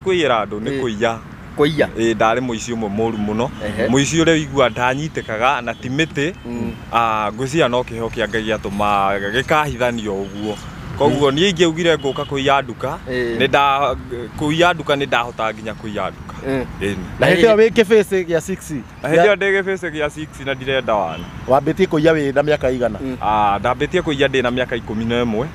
kwira andu ni kuiya kuiya ndari muici umwe moru muno muici uri igua ndanyitekaga na timiti ngwiciria no kiho kia Ngai atuma gikahithanio uguo koguo ni ingiugire nguka kuiya nduka ni nda kuiya nduka ni ndahota nginya kuiya nduka na hindi wiki face ya 6 hindi ndege face ya 6 na ndirenda wana wambitie kuiya wi na miaka igana ndambitie kuiya ndi na miaka 11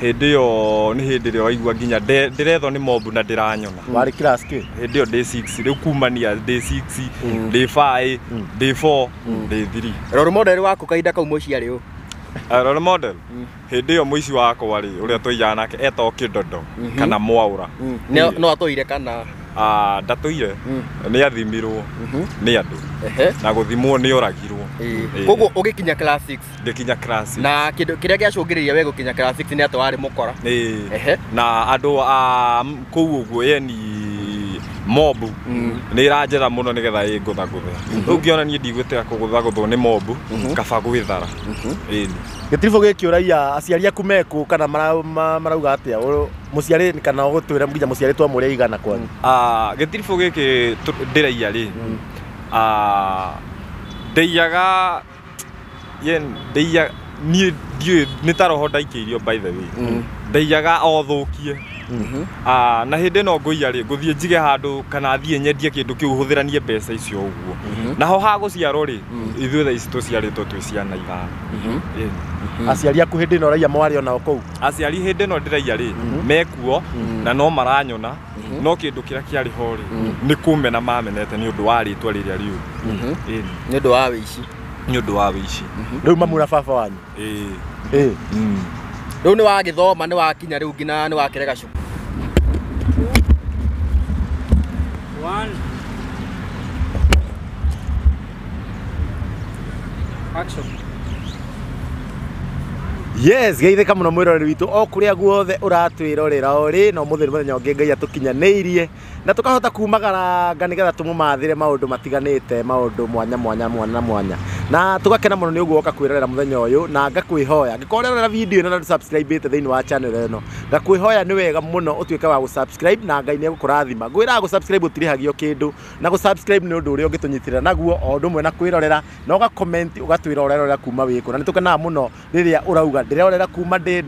hindi yo ni hindi rio waigua nginya ndiretho ni mobu na ndiranyona wari class ki hindi yo day 6 riu kumania day 6 day 5 day 4 day 3 role model wako kaida kau muci ari u role model hindi yo muici wako ari uria toiya nake eto Kidodo kana Mwaura no atoire kana ndatuire ni athimirwo ni andu na guthimwo ni oragirwo koguo ugikinya class 6 ndikinya class 6 na kindu kiria giacungiriria we gukinya class 6 ni atwari mukora na andu kuu uguo yani mobu ni iranjera muno nigetha inguthaguthia riu ngiona nie ndigwitira kuguthaguthwo ni mobu kaba gwithara gitirifo gikiuraia aciari aku meku kana marauga atia muciari kana ugutwira nginya muciari twamure igana kwanyu gitirifo giki ndiraia ri ndeiaga ndeia nie ni taroho ndaikirio by the way ndeiaga othukie na hindi no nguiya ri nguthie njige handu kana thie nyendie kindu kiu huthiranie mbeca icio uguo naho ha guciarwo ri ithuĩ thaa ici tuciaritwo twi ciana ithano aciari aku hindi no raia mwari ona kou aciari hindi no ndiraia ri mekuo na no maranyona no kindu kiria kiari ho ri ni kumena mamenete ni undu wa ritwa riria riu ni undu wa wici ni undu wa wici riu mamura baba wanyu riu ni wagithoma ni wakinya riu ngina ni wakirega cu 1 action yes geithika muno mwiroreri witu o kuria guothe uratwirorera uri no muthiri muthenya ungi Ngai atukinyaniirie na tukahota kumagara nigetha tumumathire maundu matiganite maundu mwanya na tugakena muno ni uguo oka kwirorera muthenya uyu na ngakwihoya ngikorera video ino na subscribe ite thiini wa channel ino ngakwihoya ni wega muno utuike wa subscribe na Ngai ni egukurathima ngwira subscribe utirihagio kindu na subscribe ni undu uria ungitunyitira naguo o ndumwe na kwirorera na uga comment ugatwirorera kuma wiku na nitukenaga muno riria urauga ndirorera kuma ndi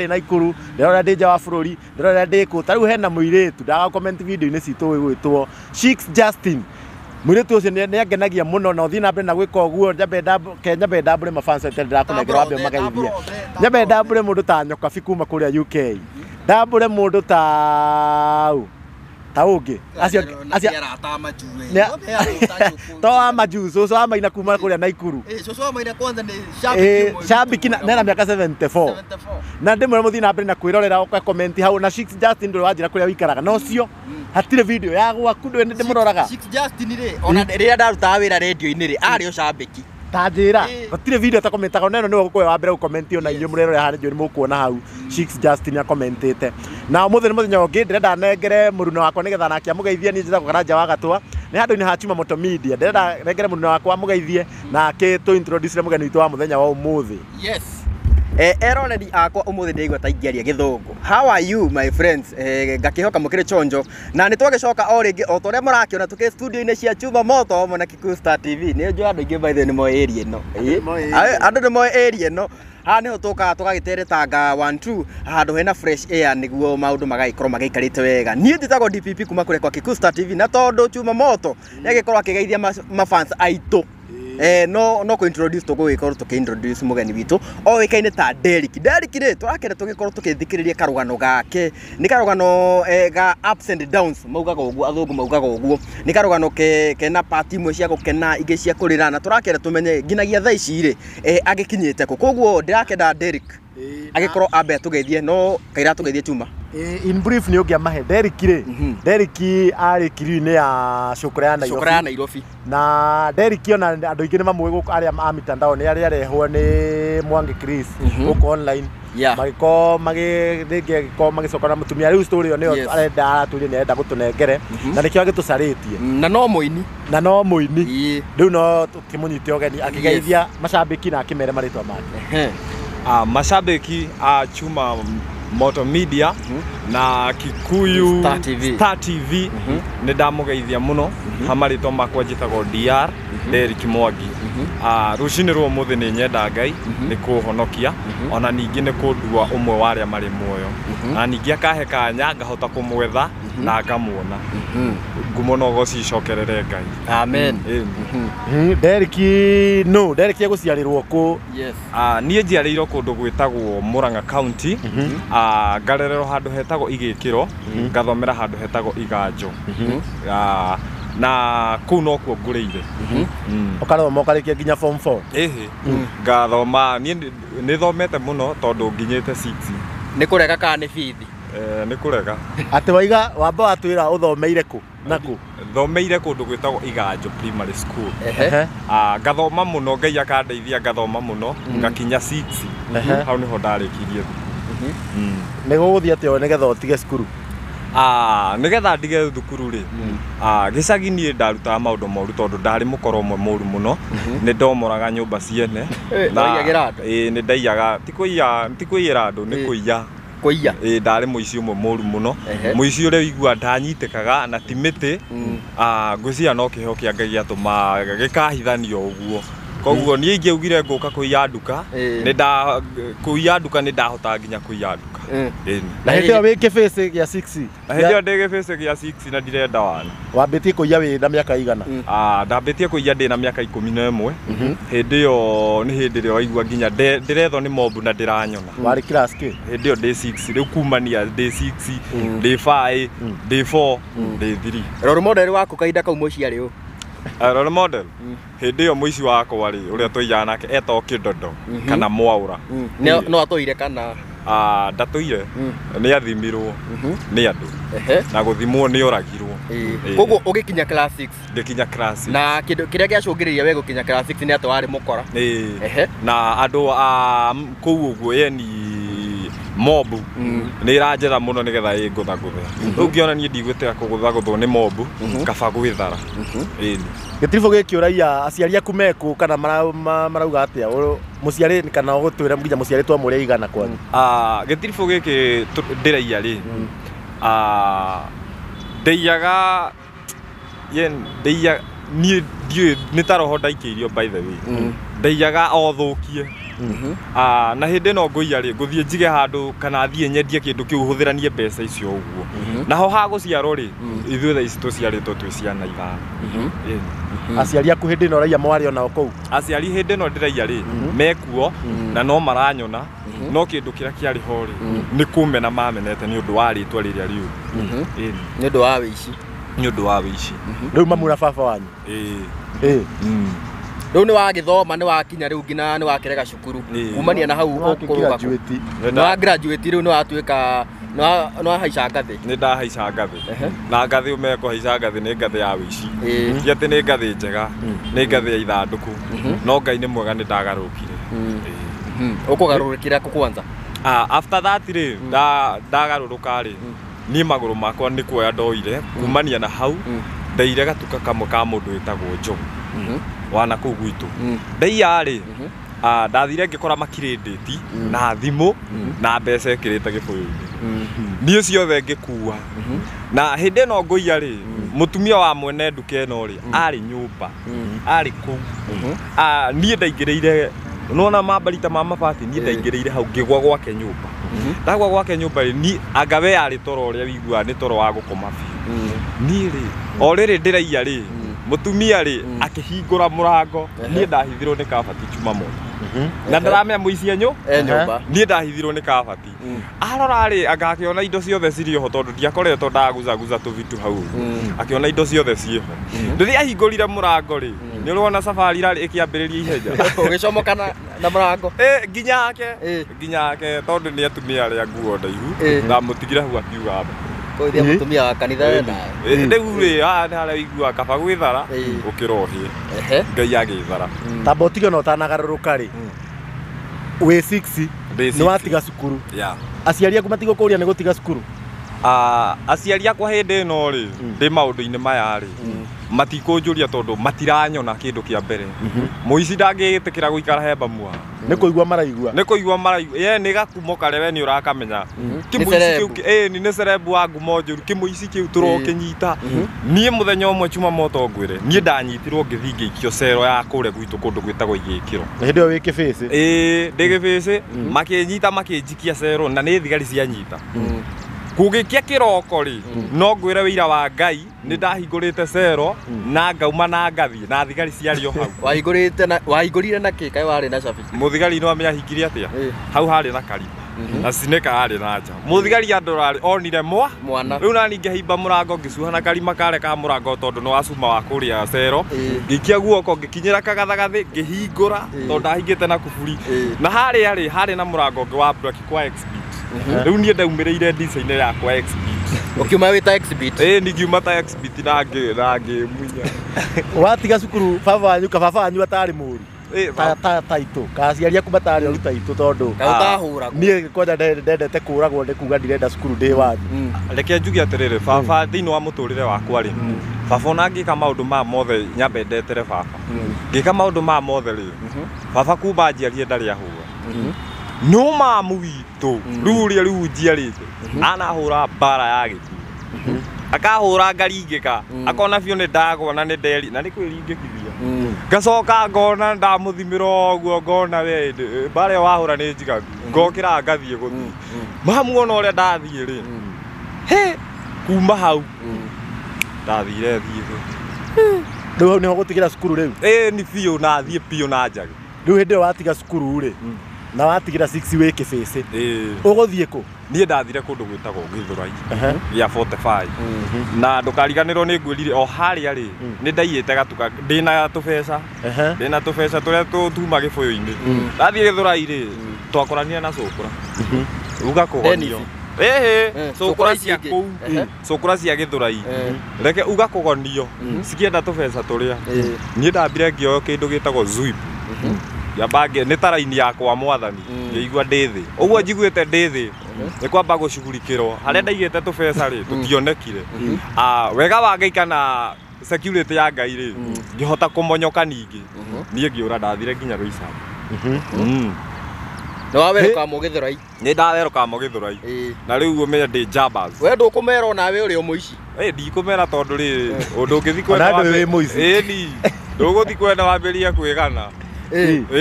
Naikuru ndirorera ndi nja wa bururi ndirorera ndi ku tariu hena muiritu ndaga comment video ini citu wigwitwo Shix Justin muiritu ucio ni angenagia muno na uthii na mbere na gwika uguo nyambe ndambure mafans ete ndirakunengera wambe magaithie nyambe ndambure mundu ta nyoka fikuma kuria UK ndambure mundu ta ungi acio to amaju so amaina kuma kuria Naikuru so amaina kwanza ni shabiki na miaka 74 na ndimwe muthi na mbere na kwirorera uka comment hau na Shix Justin ndo wajira kuria wikaraga no cio hatire video ya gwaku ndi muroraga Shix Justin ri ona riria ndaruta wira radio-ini ri ario shabiki tajira hatire video ta commentaga neno ni gukwe wa mbere comment ona inyo murerora hana njo ni mukuona hau Shix Justin ya commentete na muthenya ungi ndirenda nengere muruno wakwa nigetha nakia mugeithie ni njitha kugara nja wa gatwa ni handu-ini ha Chuma Moto Media ndirenda nengere muruno wakwa mugeithie na ke to introduce mugeni witu wa muthenya wa umuthi yes eroreri akwa umuthi ndigwa ta ingiaria githungu how are you my friends ngakihoka mukire chonjo na ni twagicoka o ringi o toria murakiona tuki studio-ini cia Chuma Moto mona Kikuyu Star TV ni njo andu ingi by the ni mo area no andu ni mo area no ha ni tuka tugagiteretanga 1-2 handu hena fresh air niguo maundu magaikorwo magaikarite wega nie nditagwo DPP kuma kure kwa Kikuyu Star TV na tondu Chuma Moto nigikorwo akigeithia mafans aitu no ko introduce to go ikorwo tuki-introduce mugeni witu o wikaine ta Derrick ri turakenda tugikorwo tukithikiriria karugano gake ni karugano ga ups and downs maugaga uguo athungu maugaga uguo ni karugano kena party imwe cia gukena ingi cia kurira na turakenda tumenye nginagia thaa ici ri agikinyite ku koguo ndirakenda Derrick agikorwo ambe tugeithie no kaira tugeithie Chuma in brief ni ugia mahe Derrick ari kiri-ini ya Shukra ya Nairobi na Derrick ona andu ingi ni mamwe guku aria a mitandao ni aria arehwo ni Mwangi Chris guku online magicokana mutumia riu story yo ni arenda araturia ni arenda gutunengere na nikio agitucaritie na no muini riu no tukimunyite ogeni akigeithia macambiki na akimere maritwa make mashabiki a Chuma Moto Media na Kikuyu Star TV nĩ ndamugeithia muno hamarĩtwo makwa njĩtagwo DR Derrick Mwangi. Rũcinĩ rwa ũmũthĩ nĩ nyenda Ngai nĩ kũhonokia ona ningĩ nĩ kũndua ũmwe wa arĩa marĩ muoyo na ningĩ akahe kanya ngahota kũmwetha na ngamuona. Ngumo no gocicokerere Ngai. Amen. Derrick no Derrick egũciarĩrwo kũ? Yes. Niĩ njiarĩirwo kũndũ gwĩtagwo Murang'a County, ngarererwo handũ hetagwo Igĩkĩro, ngathomera handũ hetagwo Iganjo. Na kũu no kuo ngũrĩire. Ũkathoma ũkarĩkia nginya form 4? Ĩhĩ, ngathoma nĩ thomete mũno tondũ nginyĩte 6. Nĩ kũrega kana nĩ bithi? Nĩ kũrega. Atĩ waiga wamba watwĩra ũthomeire kũ na kũ? Thomeire kũndũ gwĩtagwo Iganjo Primary School. Ngathoma mũno, Ngai akandeithia ngathoma mũno, ngakinya 6. Hau nĩho ndarĩkirie. Nĩ gũgũthiĩ atĩa nĩgetha ũtige cukuru? Nĩgetha ndige thukuru rĩ, gĩcagi niĩ ndarutaga maũndũ moru tondũ ndarĩ mũkora ũmwe mũru mũno, nĩ ndomoraga nyũmba ciene. Nĩ ndaiyaga, ti kũiyĩra andũ, nĩ kũiya. Kũiya? Ndarĩ mũici ũmwe mũru mũno, mũici ũrĩa wĩigua ndanyitĩkaga na ti mĩtĩ, ngwĩciria no kĩheo kĩa Ngai gĩatũma gĩkahithanio ũguo. Koguo niĩ ingĩaugire ngũka kũiya nduka, kũiya nduka nĩ ndahotaga nginya kũiya nduka. Na hĩndĩ ĩyo wĩ kĩbĩci gĩa 6? Hĩndĩ ĩyo ndĩ kĩbĩci gĩa 6 na ndirenda wana. Wambĩtie kũiya wĩ na mĩaka igana? Ndambĩtie kũiya ndĩ na mĩaka 11. Hĩndĩ ĩyo nĩ hĩndĩ ĩrĩa waigua nginya ndĩrethwo nĩ mobu na ndĩranyona. Warĩ class kĩ? Hĩndĩ ĩyo ndĩ 6, rĩu kumania ndĩ 6, ndĩ 5, ndĩ 4, ndĩ 3. Role model waku kahinda kau mũciarĩ ũ? Role model? Hĩndĩ ĩyo mũici wakwa rĩ, ũrĩa tũiyaga nake etagwo Kĩndondo kana Mwaũra. No atũire kana? Ndatũire, nĩ athimirwo nĩ andũ na gũthimwo nĩ oragirwo. Koguo ũgĩkinya class 6? Ngĩkinya class 6. Na kĩndũ kĩrĩa gĩacũngĩrĩria we gũkinya class 6 nĩ atĩ warĩ mũkora? Na andũ kũu ũguo yeni mobu nĩ iranjetha mũno nĩgetha ĩngũthagũthe. Rĩu ngĩona niĩ ndigwĩtĩka kũgũthagũthwo nĩ mobu, kaba gwĩthara. Gĩtiribũ gĩkĩ ũraiya aciari aku mekũ kana marauga atĩa? Mũciari kana ũgũtwĩra nginya mũciari twamũrĩa igana kwanyu? Gĩtiribũ gĩkĩ ndĩraiya rĩ, ndĩiyaga niĩ ndiũĩ nĩ ta roho ndaikĩirio by the way. Ndĩiyaga o thũkie. Na hĩndĩ no ngũiya rĩ, ngũthiĩ njige handũ kana thiĩ nyendie kĩndũ kĩu hũthĩranie mbeca icio ũguo. Naho ha gũciarwo rĩ, ithuĩ thaa ici tũciarĩtwo twĩ ciana ithano. Aciari aku hĩndĩ ĩno ũraiya mwarĩ onao kũu? Aciari hĩndĩ ĩno ndĩraiya rĩ, mekuo na no maranyona, no kĩndũ kĩrĩa kĩarĩ ho rĩ, nĩ kũmena mamenete nĩ ũndũ wa rĩtwa rĩrĩa rĩũru. Nĩ ũndũ wa wĩici? Nĩ ũndũ wa wĩici. Rĩu mamu na baba wanyu? Rĩu nĩ wagĩthoma nĩ wakinya rĩu nginya nĩ wakĩrega cukuru kumania na hau ũkũrũga nĩ wa graduate rĩu nĩ watuĩka nĩ wahaica ngathĩ? Nĩ ndahaica ngathĩ na ngathĩ ũmekũhaica ngathĩ nĩ ngathĩ ya wĩici, ti atĩ nĩ ngathĩ njega, nĩ ngathĩ ya ithandũkũ, no Ngai nĩ mwega nĩ ndagarũrũkire. Ũkũgarũrũkĩra kũ kwanza? After that rĩ, ndagarũrũka rĩ, niĩ magũrũ makwa nĩ kuoya ndoire kumania na hau ndaire gatuka kamwe ka mũndũ wĩtagwo Njogu wana kũu gwitũ. Ndaiya rĩ, ndathire ngĩkora makirĩndĩti na thimũ na mbeca ĩkĩrĩte gĩbũyũ-inĩ, niĩ ciothe ngĩkua. Na hĩndĩ ĩno ngũiya rĩ, mũtumia wa mwene nduka ĩno rĩ, arĩ nyũmba, arĩ kũu. Niĩ ndaingĩrĩire, nona mambarita ma mabati, niĩ ndaingĩrĩire hau ngĩgwa gwake nyũmba. Ndagwa gwake nyũmba rĩ, niĩ anga we arĩ toro ũrĩa wĩiguaga nĩ toro wa gũkoma biũ. Niĩ rĩ, o rĩrĩ ndĩraiya rĩ, mũtumia rĩ akĩhingũra mũrango, niĩ ndahithirwo nĩ kabati chuma moja. Na ndaramenya mũici nyũmba, niĩ ndahithirwo nĩ kabati. Arora rĩ, anga akĩona indo ciothe cirĩ ho tondũ ndiakoretwo ndaguzaguza tũvitu hau. Akĩona indo ciothe ciĩho. Rĩrĩa ahingũrire mũrango rĩ, nĩ ũrona safari rarĩ ĩkĩambĩrĩria ihenya. Ũgĩcomoka na mũrango? Nginya yake tondũ nĩ atumia arĩa nguo ndaihu, ndamũtigire hau akiuga Koithia mũtumia wa kanitha wena. Rĩu rĩ, haha nĩ harĩa wĩiguaga kaba gwĩthara ũkĩra ũhĩe, Ngai agĩthara. Tamba ũtige na ũtanagarũrũka rĩ, wĩ 6 nĩ watiga cukuru. Aciari aku matigũkũria nĩ gũtiga cukuru? aciari akwa hĩndĩ ĩno rĩ ndĩ maũndũ-inĩ maya rĩ matikũnjũria tondũ matiranyona kĩndũ kĩa mbere mũici ndangĩtĩkĩra gũikara he mbamua nĩ kũigua maraigua ye nĩ gakumo kare we nĩ ũrakamenya kĩmũici kĩu nĩ cerebu wa ngumo njũru kĩmũici kĩu tũrokĩnyita niĩ mũthenya ũmwe chuma moto ngwĩre niĩ ndanyitirwo ngĩthiĩ ngĩikio cero ya kũrĩa gwitũ kũndũ gwĩtagwo Igĩkĩro hĩndĩ ĩyo wĩ kĩbĩci ndĩ gĩbĩci makĩnyita makĩnjikia cero na nĩ thigari cianyita kũgĩkia kĩroko rĩ no ngwĩre wĩira wa Ngai nĩ ndahingũrĩte cero na ngauma na ngathiĩ na thigari ciarĩ o hau wahingũrire na kĩ kaĩ warĩ na cabi mũthigari no amenya hingire atĩa hau harĩ na karibu na cineka harĩ na nja mũthigari andũ onire mwana rĩu nani ngĩhimba mũrango ngĩcuha na karima kareka mũrango tondũ nĩ wa cuma wa kũrĩa cero ngĩikia guoko ngĩkinyĩra kagathathathĩ ngĩhingũra tondũ ndahingĩte na kuburi na harĩ na mũrango ũngĩ wa braki kwa exhibit rĩu niĩ ndaumĩrĩire ndica-inĩ yakwa exhibit ũkiuma wĩ ta exhibit ningiuma ta exhibit na ngĩmunya watiga cukuru baba wanyu atarĩ mũru taitũ kaciari aku matarĩ oru taitũ tondũ niĩ kwanja ndendete kũragwo nĩ kuga ndirenda cukuru ndĩ wanyu reke njuge atĩrĩrĩ baba thĩinĩ wa mũtũrĩre wakwa rĩ baba ona ngĩka maũndũ maya mothe nyambe ndetere baba ngĩka maũndũ maya mothe rĩ baba kumba njiarie ndarĩ ahũra no mamu witũ rĩu njiarĩte anahũra mbara ya gĩkuũ akahũra ngaringĩka akona biũ nĩ ndagwa na nĩ nderi na nĩ kwĩringĩkithia ngacoka ngona ndamũthimĩra ũguo ngona we mbara ĩyo wahũra nĩ njigagu ngokĩra ngathiĩ gũthiĩ mamu ona ũrĩa ndathiĩ rĩ kuma hau ndathire rĩu hau nĩho gũtigĩra cukuru rĩu nĩ biũ nathiĩ biũ na njage rĩu hĩndĩ ĩyo watiga cukuru rĩ na watigira 6 wĩ kĩbĩci ũgũthiĩ kũ niĩ ndathire kũndũ gwĩtagwo Gĩthũrai gĩa 45 na ndũkariganĩrwo nĩ ngwĩrire o harĩa rĩ nĩ ndaiyĩte gatuka ndĩna tũbeca tũrĩa tuma gĩbũyũ-inĩ ndathiĩ Gĩthũrai rĩ twakoranire na cũkũra uga kũgonio cũkũra cia kũu cũkũra cia Gĩthũrai reke uga kũgonio cikĩenda tũbeca tũrĩa niĩ ndambire ngĩoyo kĩndũ gĩtagwo Zwip yambange nĩ ta raini yakwa mwathani ngĩigua ndĩ thĩ ũguo njiguĩte ndĩ thĩ nĩ kwamba gũcugurikĩrwo harĩa ndaigĩte tũbeca rĩ tũtionekire wega wa Ngai kana security ya Ngai rĩ ngĩhota kũmonyoka ningĩ niĩ ngĩũra ndathire nginya Rũisabu nĩ wawerũka Gĩthũrai nĩ ndawerũka Gĩthũrai na rĩu ũmenye ndĩ jambas we ndũkũmera ona we ũrĩ o mũici ndikũmera tondũ rĩ ũndũ ũngĩthi kwenda ndũgũthi kwenda wambĩrĩrie kwĩgana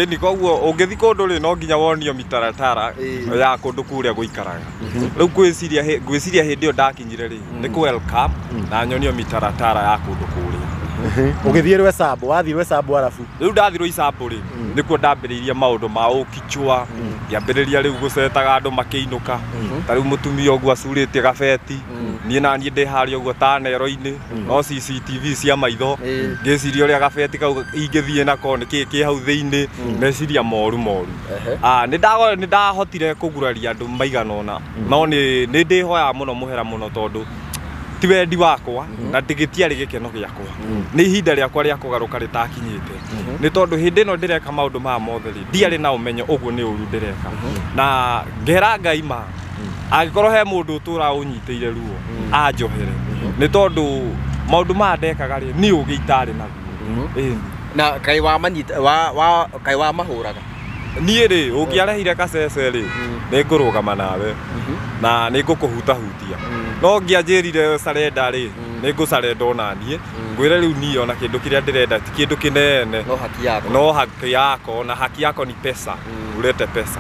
ni koguo ũngĩthi kũndũ rĩ no nginya wonio mĩtaratara ya kũndũ kũrĩa gũikaraga rĩu ngwĩciria hĩndĩ ĩyo ndakinyire rĩ nĩ kũ welcome na nyonio mĩtaratara ya kũndũ kũrĩa ũgĩthiĩ Rwĩcambũ wathiĩ Rwĩcambũ arabu rĩu ndathiĩ Rwĩcambũ rĩ nĩkuo ndambĩrĩirie maũndũ ma ũkichwa ngĩambĩrĩria rĩu gũcetaga andũ makĩinũka ta rĩu mũtumia ũguo acurĩtie gabeti niĩ na niĩ ndĩ harĩa ũguo ta nero-inĩ no CCTV cia maitho ngĩciria ũrĩa gabeti kau ingĩthiĩ nako nĩkĩĩ kĩ hau thĩinĩ meciria moru nĩ ndahotire kũguraria andũ maigana ũna no nĩ ndĩhoyaga mũno mũhera mũno tondũ ti wendi wakwa na ndĩgĩtiarĩ gĩkeno gĩakwa nĩ ihinda rĩakwa rĩa kũgarũka rĩtakinyĩte nĩ tondũ hĩndĩ ĩno ndĩreka maũndũ maya mothe rĩ ndiarĩ na ũmenyo ũguo nĩ ũru ndĩreka na ngera Ngai ma angĩkorwo he mũndũ ũtũra ũnyitĩire ruo anjohere nĩ tondũ maũndũ maya ndekaga rĩ nĩ ũgĩ itarĩ naguo na kaĩ wa mahũraga niĩ rĩ ũngĩarehire kacece rĩ nĩ ngũrũgama nawe na nĩ ngũkũhutahutia no ngĩanjĩrire sarenda rĩ nĩ ngũcarenda ona niĩ ngwĩre rĩu niĩ ona kĩndũ kĩrĩa ndĩrenda ti kĩndũ kĩnene no haki yako na haki yako ni pesa urete pesa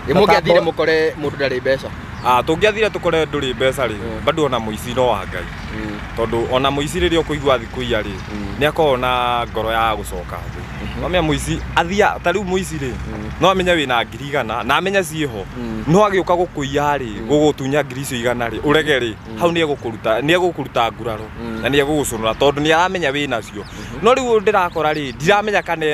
mũngĩathire mũkore mũndũ ndarĩ mbeca tũngĩathire tũkore ndũrĩ mbeca rĩ bado ona mũici no wa Ngai tondũ ona mũici rĩrĩa ũkũigua thikũ iya rĩ nĩ akoragwo na ngoro ya gũcoka thĩ wamenya mũici athia ta rĩu mũici rĩ no amenye wĩna ngiri 100 na amenye ciĩho no agĩũka gũkũiya rĩ gũgũtunya ngiri icio 100 rĩ ũrege rĩ hau nĩ egũkũruta nguraro na nĩ egũgũcũnũra tondũ nĩ aramenya wĩnacio no rĩu ndĩrakora rĩ ndiramenya kana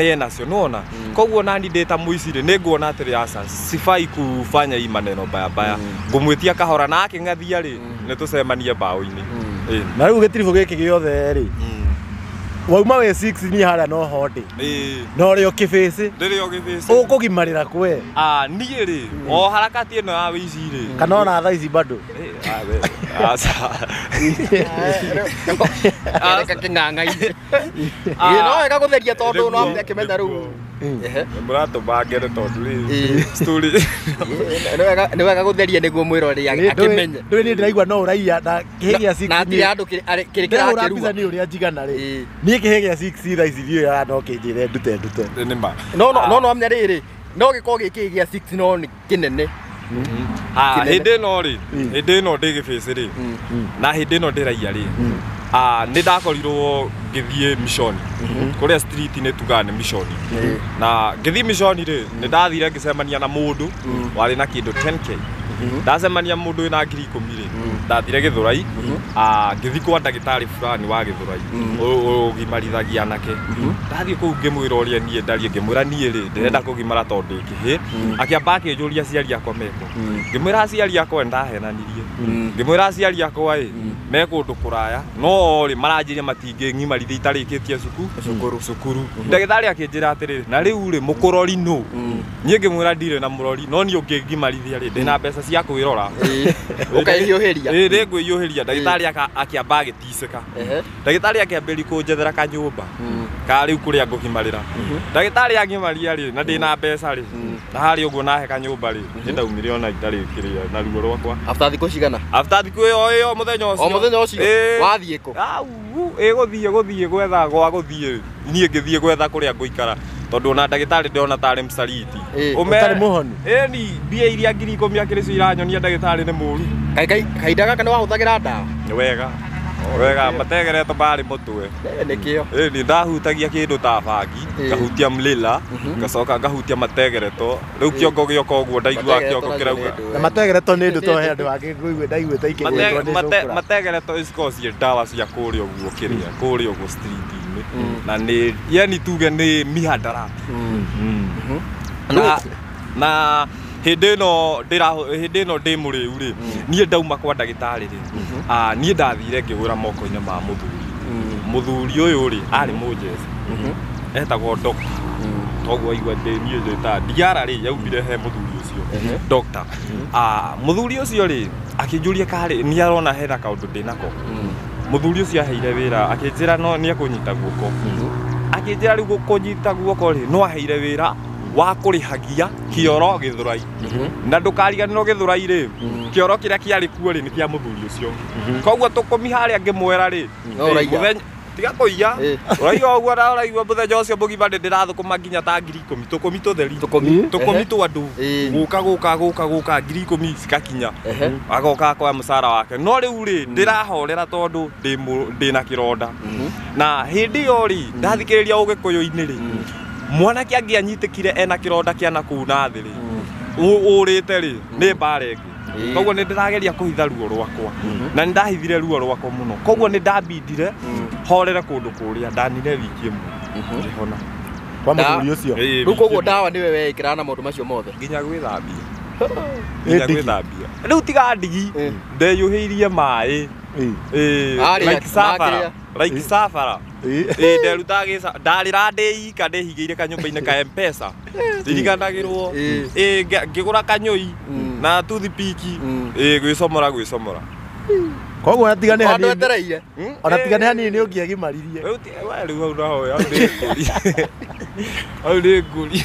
enacio nona koguo nani ndĩta mũici rĩ nĩ nguona atĩrĩ aca sifai kufanya hii maneno baya ngũmwĩtia kahora na akĩng'athia rĩ nĩ tũcemanie mbaũ-inĩ na rĩu gĩtiribũ gĩkĩ gĩothe rĩ wauma we 6 ni hara no hodi no rio kibisi ndirio kibisi ukugimarira kwe niĩ rĩ o harakati ĩno ya wici rĩ kana ona thaa ici bado Reka kĩng'ang'a-inĩ no wega gũtheria tondũ no akĩmenya rĩu mũratũma ngene tondũ rĩ story nĩ wega gũtheria nĩguo mwĩrori akĩmenye rĩu niĩ ndĩraigua no ũraiya na kĩhĩ gĩa 6 na atire andũ kĩrĩ kĩrakĩrua nĩ ũrĩa njigana rĩ niĩ kĩhĩ gĩa 6 thaa ici ndiũĩ no kĩnjĩre ndute nĩma no amenya rĩrĩ no gĩkorwo gĩkĩ gĩa 6 no nĩ kĩnene hĩndĩ ĩno rĩ hĩndĩ ĩno ndĩ gĩbĩci rĩ na hĩndĩ ĩno ndĩraiya rĩ nĩ ndakorirwo ngĩthiĩ mission kũrĩa street nĩ tugaga nĩ mission na ngĩthiĩ mission rĩ nĩ ndathire ngĩcemania na mũndũ warĩ na kĩndũ 10k ndacemania mũndũ wĩna ngiri 10 rĩ ndathire Gĩthũrai ngĩthiĩ kwa ndagĩtarĩ fulani wa Gĩthũrai ũgimarithagia anake ndathiĩ kũu ngĩmwĩra ũrĩa niĩ ndariĩ ngĩmwĩra niĩ rĩ ndĩrenda kũgimara tondũ ndĩ kĩhĩ akĩamba akĩnjũria aciari akwa meko ngĩmwĩra aciari akwa ndahenanirie ngĩmwĩra aciari akwa me kũndũ kũraya no rĩ maranjĩria matingĩngimarithia itarĩkĩtie cukuru ndagĩtarĩ akĩnjĩra atĩrĩrĩ na rĩu rĩ mũkũrori nũ niĩ ngĩmwĩra ndirĩ na mũrori no niĩ ũngĩngimarithia rĩ ndĩna mbeca cia kwĩrora ũkaiyũhĩria rĩ ngwĩiyũhĩria ndagĩtarĩ akĩamba agĩticĩka ndagĩtarĩ akĩambĩrĩria kũnjethera kanyũmba ka rĩu kũrĩa ngũgimarĩra ndagĩtarĩ angimaria rĩ na ndĩna mbeca rĩ na harĩ ũguo nahe kanyũmba rĩ nĩ ndaumire ona itarĩ kĩrĩa na ruo rwakwa after thikũ cigana after thikũ ĩyo mũthenya ũcio wathiĩ kũ gũthiĩ gwetha gwa gũthiĩ niĩ ngĩthiĩ gwetha kũrĩa ngũikara tondũ ona ndagĩtarĩ ndĩona tarĩ msaliti ũtarĩ mũhoni ni mbia iria ngiri 10 akĩrĩ cio iranyonia ndagĩtarĩ nĩ mũru kahinda gaka nĩ wahũthagĩra ndawa wega mategeretwo barĩ mũtwe nĩkĩo nĩ ndahutagia kĩndũ ta bangi ngahutia mlila ngacoka ngahutia mategeretwo rĩu kĩongo gĩoka ũguo ndaigua kĩongo kĩrauga na mategeretwo nĩ ndũ to he andũ angĩ ngũigua ndaiguĩte ikĩgwĩtwo mategeretwo icio cia ndawa cia kũrĩa ũguo kũrĩa ũguo street-inĩ na nĩ yani tuge nĩ mihadarati na hĩndĩ ĩno ndĩ mũrĩu rĩ niĩ ndauma kwa ndagĩtarĩ rĩ niĩ ndathire ngĩgũra moko-inĩ ma mũthuri ũyũ rĩ arĩ mũnjeci etagwo doctor toguo aigua ndĩ niĩ njĩta ndiara rĩ yaumire he mũthuri ũcio doctor mũthuri ũcio rĩ akĩnjũria karĩ nĩ arona hena kaũndũ ndĩnako mũthuri ũcio aheire wĩra akĩnjĩra no nĩ ekũnyita guoko akĩnjĩra rĩu kũnyita guoko rĩ no aheire wĩra wa kũrĩhagia kĩoro Gĩthũrai na ndũkariganĩrwo Gĩthũrai rĩ kĩoro kĩrĩa kĩarĩ kuo rĩ nĩ kĩa mũthuri ũcio koguo tũkũmi harĩa ngĩmwera rĩ tiga kũiya ũraiga ũguo na ũraigua mũthenya ũcio mũgima ndĩrathũkũma nginya ta ngiri 10 tũkũmi tũtheri tũkũmi twa andũ gũka ngiri 10 cikakinya agoka kwa mũcara wake no rĩu rĩ ndĩrahorera tondũ ndĩna kĩronda na hĩndĩ ĩyo rĩ ndathikĩrĩria ũgĩkũyũ-inĩ rĩ mwanake angĩanyitĩkire ena kĩronda kĩa nakũu na thĩ rĩ ũrĩte rĩ nĩ mbara ĩngĩ koguo nĩ ndĩrageria kũhitha ruo rwakwa na nĩ ndahithire ruo rwakwa mũno koguo nĩ ndambindire horere kũndũ kũrĩa ndanire wiki ĩmwe ngĩhona kwa mũthuri ũcio rĩu koguo ndawa nĩwe wekĩra na maũndũ macio mothe nginya gwĩthambia rĩu tiga ndigi ndeyũhĩirie maĩ like safara nderutaga ndarĩra ndĩika ndĩhigĩire kanyũmba-inĩ ka M-Pesa ndiriganagĩrwo ngĩgũra kanyũi na toothpick gwĩcomora koguo ona tiga nĩ hanini nĩ ũngĩagimaririe rĩu hau naho hau nĩ ngũri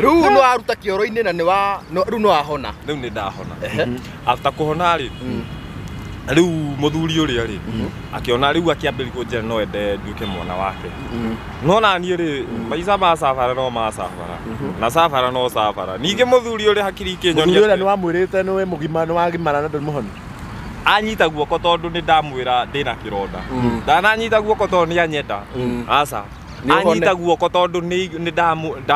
rĩu nĩ waruta kĩoro-inĩ na rĩu nĩ wahona rĩu nĩ ndahona after kũhona rĩ rĩu mũthuri ũrĩa rĩ akĩona rĩu akĩambĩrĩria kũnjĩra no ende nduĩke mwana wake no na niĩ rĩ maica ma safara no ma safara na safara no safara ningĩ mũthuri ũrĩa hakiri ikĩnyonia mũthuri ũrĩa nĩ wamwĩrĩte nĩ mũgima nĩ wagimara na ndũrĩ mũhoni anyita guoko tondũ nĩ ndamwĩra ndĩna kĩronda ndananyita guoko tondũ nĩ anyenda aca anyita guoko tondũ nĩ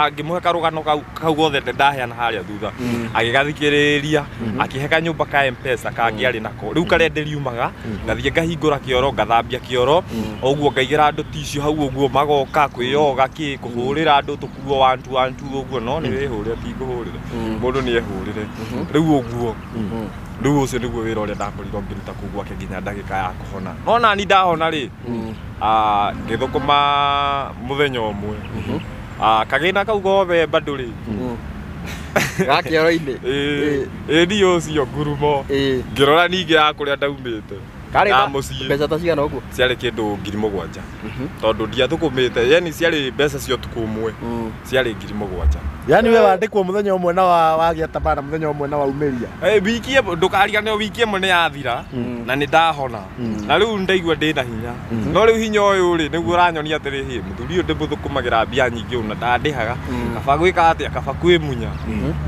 ngĩmũhe karũgano kau gothe ndaheana harĩa thutha agĩgathikĩrĩria akĩhe kanyũmba ka M-Pesa kangĩarĩ nako rĩu karĩa ndĩriumaga ngathiĩ ngahingũra kĩoro ngathambia kĩoro ũguo ngaigĩra andũ tissue hau ũguo magoka kwĩyoga kũhũrĩra andũ tũkuo 1 2 1 2 ũguo no nĩ wĩhũrĩre ti ngũhũrĩre mũndũ nĩ ehũrĩre rĩu ũguo Riu ucio niguo wira uria ndakorirwo ngiruta kuu gwake nginya ndagika ya kuhona. No nani ndahona ri ngithukuma muthenya umwe kagina kau gothe bado ri gakioro-ini ni ucio ngurumo ngirora ningi ya kuria ndaumite karä mbeca ta cigana ũguo ciarĩ kĩndũ 7,000 tondũ ndiathũkũmĩte yani ciarĩ mbeca cia ũtukũ ũmwe ciarĩ 7,000 yani we wandĩkwo mũthenya ũmwe na wagĩa tabara mũthenya ũmwe na waumĩria wiki ndũkariganĩrwo wiki ĩmwe nĩ yathira na nĩ ndahona na rĩu ndaigua ndĩ na hinya no rĩu hinya ũyũ rĩ nĩguo ũranyonia atĩrĩ hĩ mũthuri ũyũ ndĩmũthũkũmagĩra mbia nyingĩ ũna ndandĩhaga kaba gwĩka atĩa kaba kwĩmunya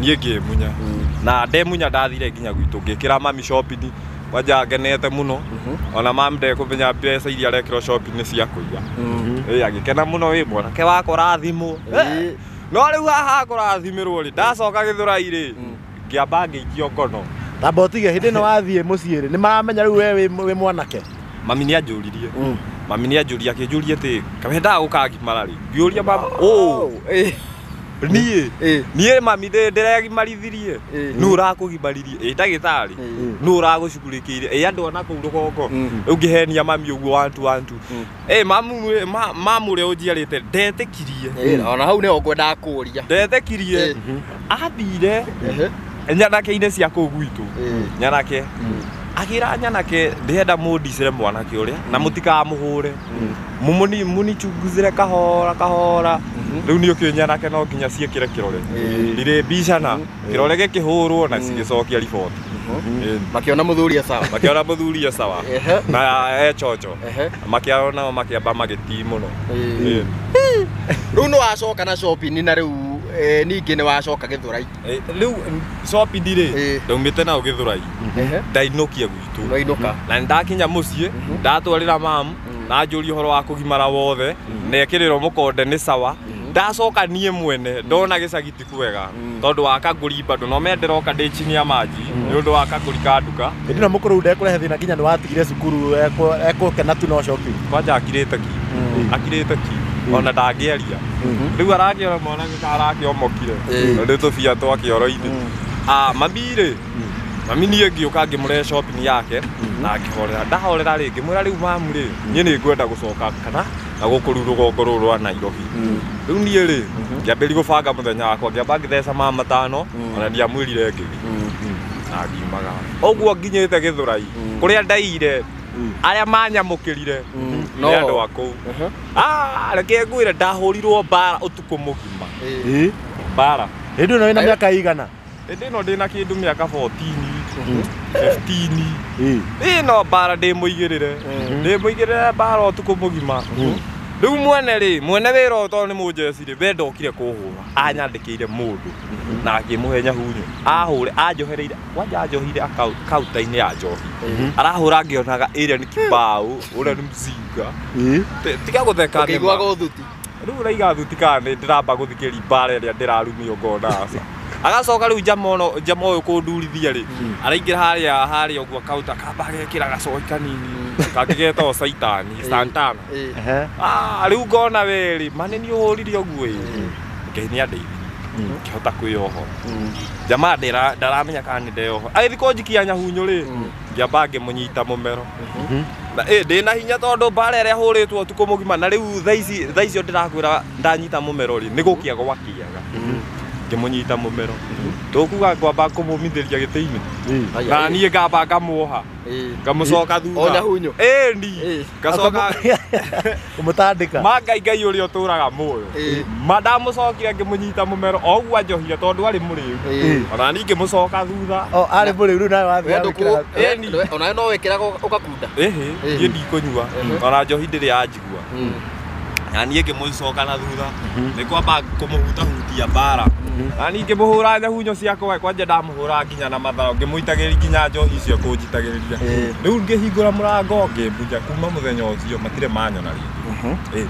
niĩ ngĩmunya na ndemunya ndathire nginya gwitũ ngĩkĩra mami shopping waja ngenete muno ona mam ndekũmenya mbeca iria arekĩrwo shopping nĩ cia kũiya agĩkena muno wĩ mwanake wakwa rathimwo no rĩu haha kũrathimĩrwo rĩ ndacoka Gĩthũrai rĩ ngĩamba ngĩikio ngono tamba ũtige hĩndĩ ĩno wathiĩ mũciĩ rĩ nĩ maramenya rĩu we wĩ mwanake mami nĩanjũririe mami nĩanjũria akĩnjũria atĩ kawendaga gũkangimara rĩ ngĩũria mama niĩ mami ndĩregimarithirie nũ ũrakũgimaririe ndagĩtarĩ nũ ũragũcugurĩkĩire andũ ona kũu rũgongo rĩu ngĩhenia mami ũguo 1 2 mamu ũrĩa ũnjiarĩte ndetĩkirie ona hau nĩho ngwendaga kũũria ndetĩkirie athire nyanake-inĩ cia kũu gwitũ nyanake akĩra nyanake ndĩrenda mũndicĩre mwanake ũrĩa na mũtikamũhũre mũnichunguzĩre kahora rĩu nĩ ũkĩnyanake no nginya ciĩkĩre kĩrore ndirĩ mbicana kĩrore gĩkĩhũrwo na cigĩcokia riboti makĩona mũthuri e sawa na chocho makĩona makĩamba magĩtii mũno rĩu nĩ wacoka na shopping na rĩu ningĩ nĩ wacoka Gĩthũrai rĩu shopping rĩ ndaumĩte nayo Gĩthũrai ndainũkia gwitũ na ndakinya mũciĩ ndatwarĩra mamu na njũria ũhoro wa kũgimara wothe nekĩrĩrwo mũkonde nĩ sawa ndacoka niĩ mwene ndona gĩcagi ti kwega tondũ wa kagũri bado no menderoka ndĩ chini ya maji nĩ ũndũ wa kagũri ka nduka hĩndĩ ĩno mũkũrũ ndekũrehe thĩna nginya nĩ watigire cukuru ekũkena tu no shopping kwanja akirĩte ki ona ndangĩaria rĩu arakĩona mwanake karakĩomokire ndĩ tũbia twa kĩoro-inĩ mami rĩ mami niĩ ngĩũka ngĩmũrehe shopping yake na ngĩhorera ndahorera rĩ ngĩmwĩra rĩu mamu rĩ niĩ nĩ ngwenda gũcoka kana na gũkũ rĩu rũgongo rũrũ rwa Nairobi rĩu niĩ rĩ ngĩambĩrĩria gũbanga mũthenya wakwa ngĩamba ngĩtheca mama 5 ona ndiamwĩrire ngĩthiĩ na ngiumaga ũguo nginyĩte Gĩthũrai kũrĩa ndaire arĩa manyamũkĩrire nĩ andũ a kũu reke ngwĩre ndahũrirwo mbara ũtukũ mũgima mbara hĩndĩ ĩno wĩna mĩaka igana hĩndĩ ĩno ndĩna kĩndũ mĩaka 14 15 no mbara ndĩmũigĩrĩre mbara ũtukũ mũgima rĩu mwene wĩra tondũ nĩ mũnjeci rĩ we ndokire kũhũra anyandĩkĩire mũndũ na akĩmũhe nyahunyo ahũre anjohereire kwanja anjohire kaunta-inĩ ya njohi arahũra ngĩonaga ĩrĩa nĩ kĩbaũ ũrĩa nĩ mzinga tiga gũtheka rĩu ũraiga thuti kana nĩ ndĩramba gũthikĩria mbara ĩrĩa ndĩrarumio ngona aca agacoka rĩu njama ũyũ kũndurithia rĩ araingĩra harĩa ũguo kaunta kamba gekĩra gacoki kanini kangĩgetwo Santana rĩu ngona we rĩ mane nĩ ũhũrire ũguo Ngai nĩ andeithirie ngĩhota kwĩyohora jamaa ndaramenya kana nĩ ndeyohora agĩthiĩ kũnjikia nyahunyũ rĩ ngĩamba ngĩmũnyita mũmero na ndĩna hinya tondũ mbara ĩrĩa hũrĩtwo ũtukũ mũgima na rĩu thaa icio ndĩrakwĩra ndanyita mũmero rĩ nĩ gũkĩaga gwakĩaga ngĩmũnyita mũmero tũkuga ngwamba kũmũmithĩria gĩtĩ-inĩ na niĩ ngamba ngamuoha ngamũcoka thutha ngacoka kũmũtandĩka Ngai ũrĩa ũtũraga muoyo ndamũcokire ngĩmũnyita mũmero o ũguo anjohire tondũ arĩ mũrĩu ona niĩ ngĩmũcoka thutha arĩ mũrĩu rĩu nawe wathiĩ ona no wĩkĩraga ũgakunda niĩ ndikũnyua ona njohi ndĩrĩ yanjigua na niĩ ngĩmũcoka na thutha nĩ kwamba kũmũhutahutia mbara na niĩ ngĩmũhũra nyahunyo ciakwa kwanja ndamũhũra nginya na matharo ngĩmũitagĩrĩria nginya njohi icio kũnjitagĩrĩria rĩu ngĩhingũra mũrango ngĩmbunja kuma mũthenya ũcio matirĩ manyona rĩngĩ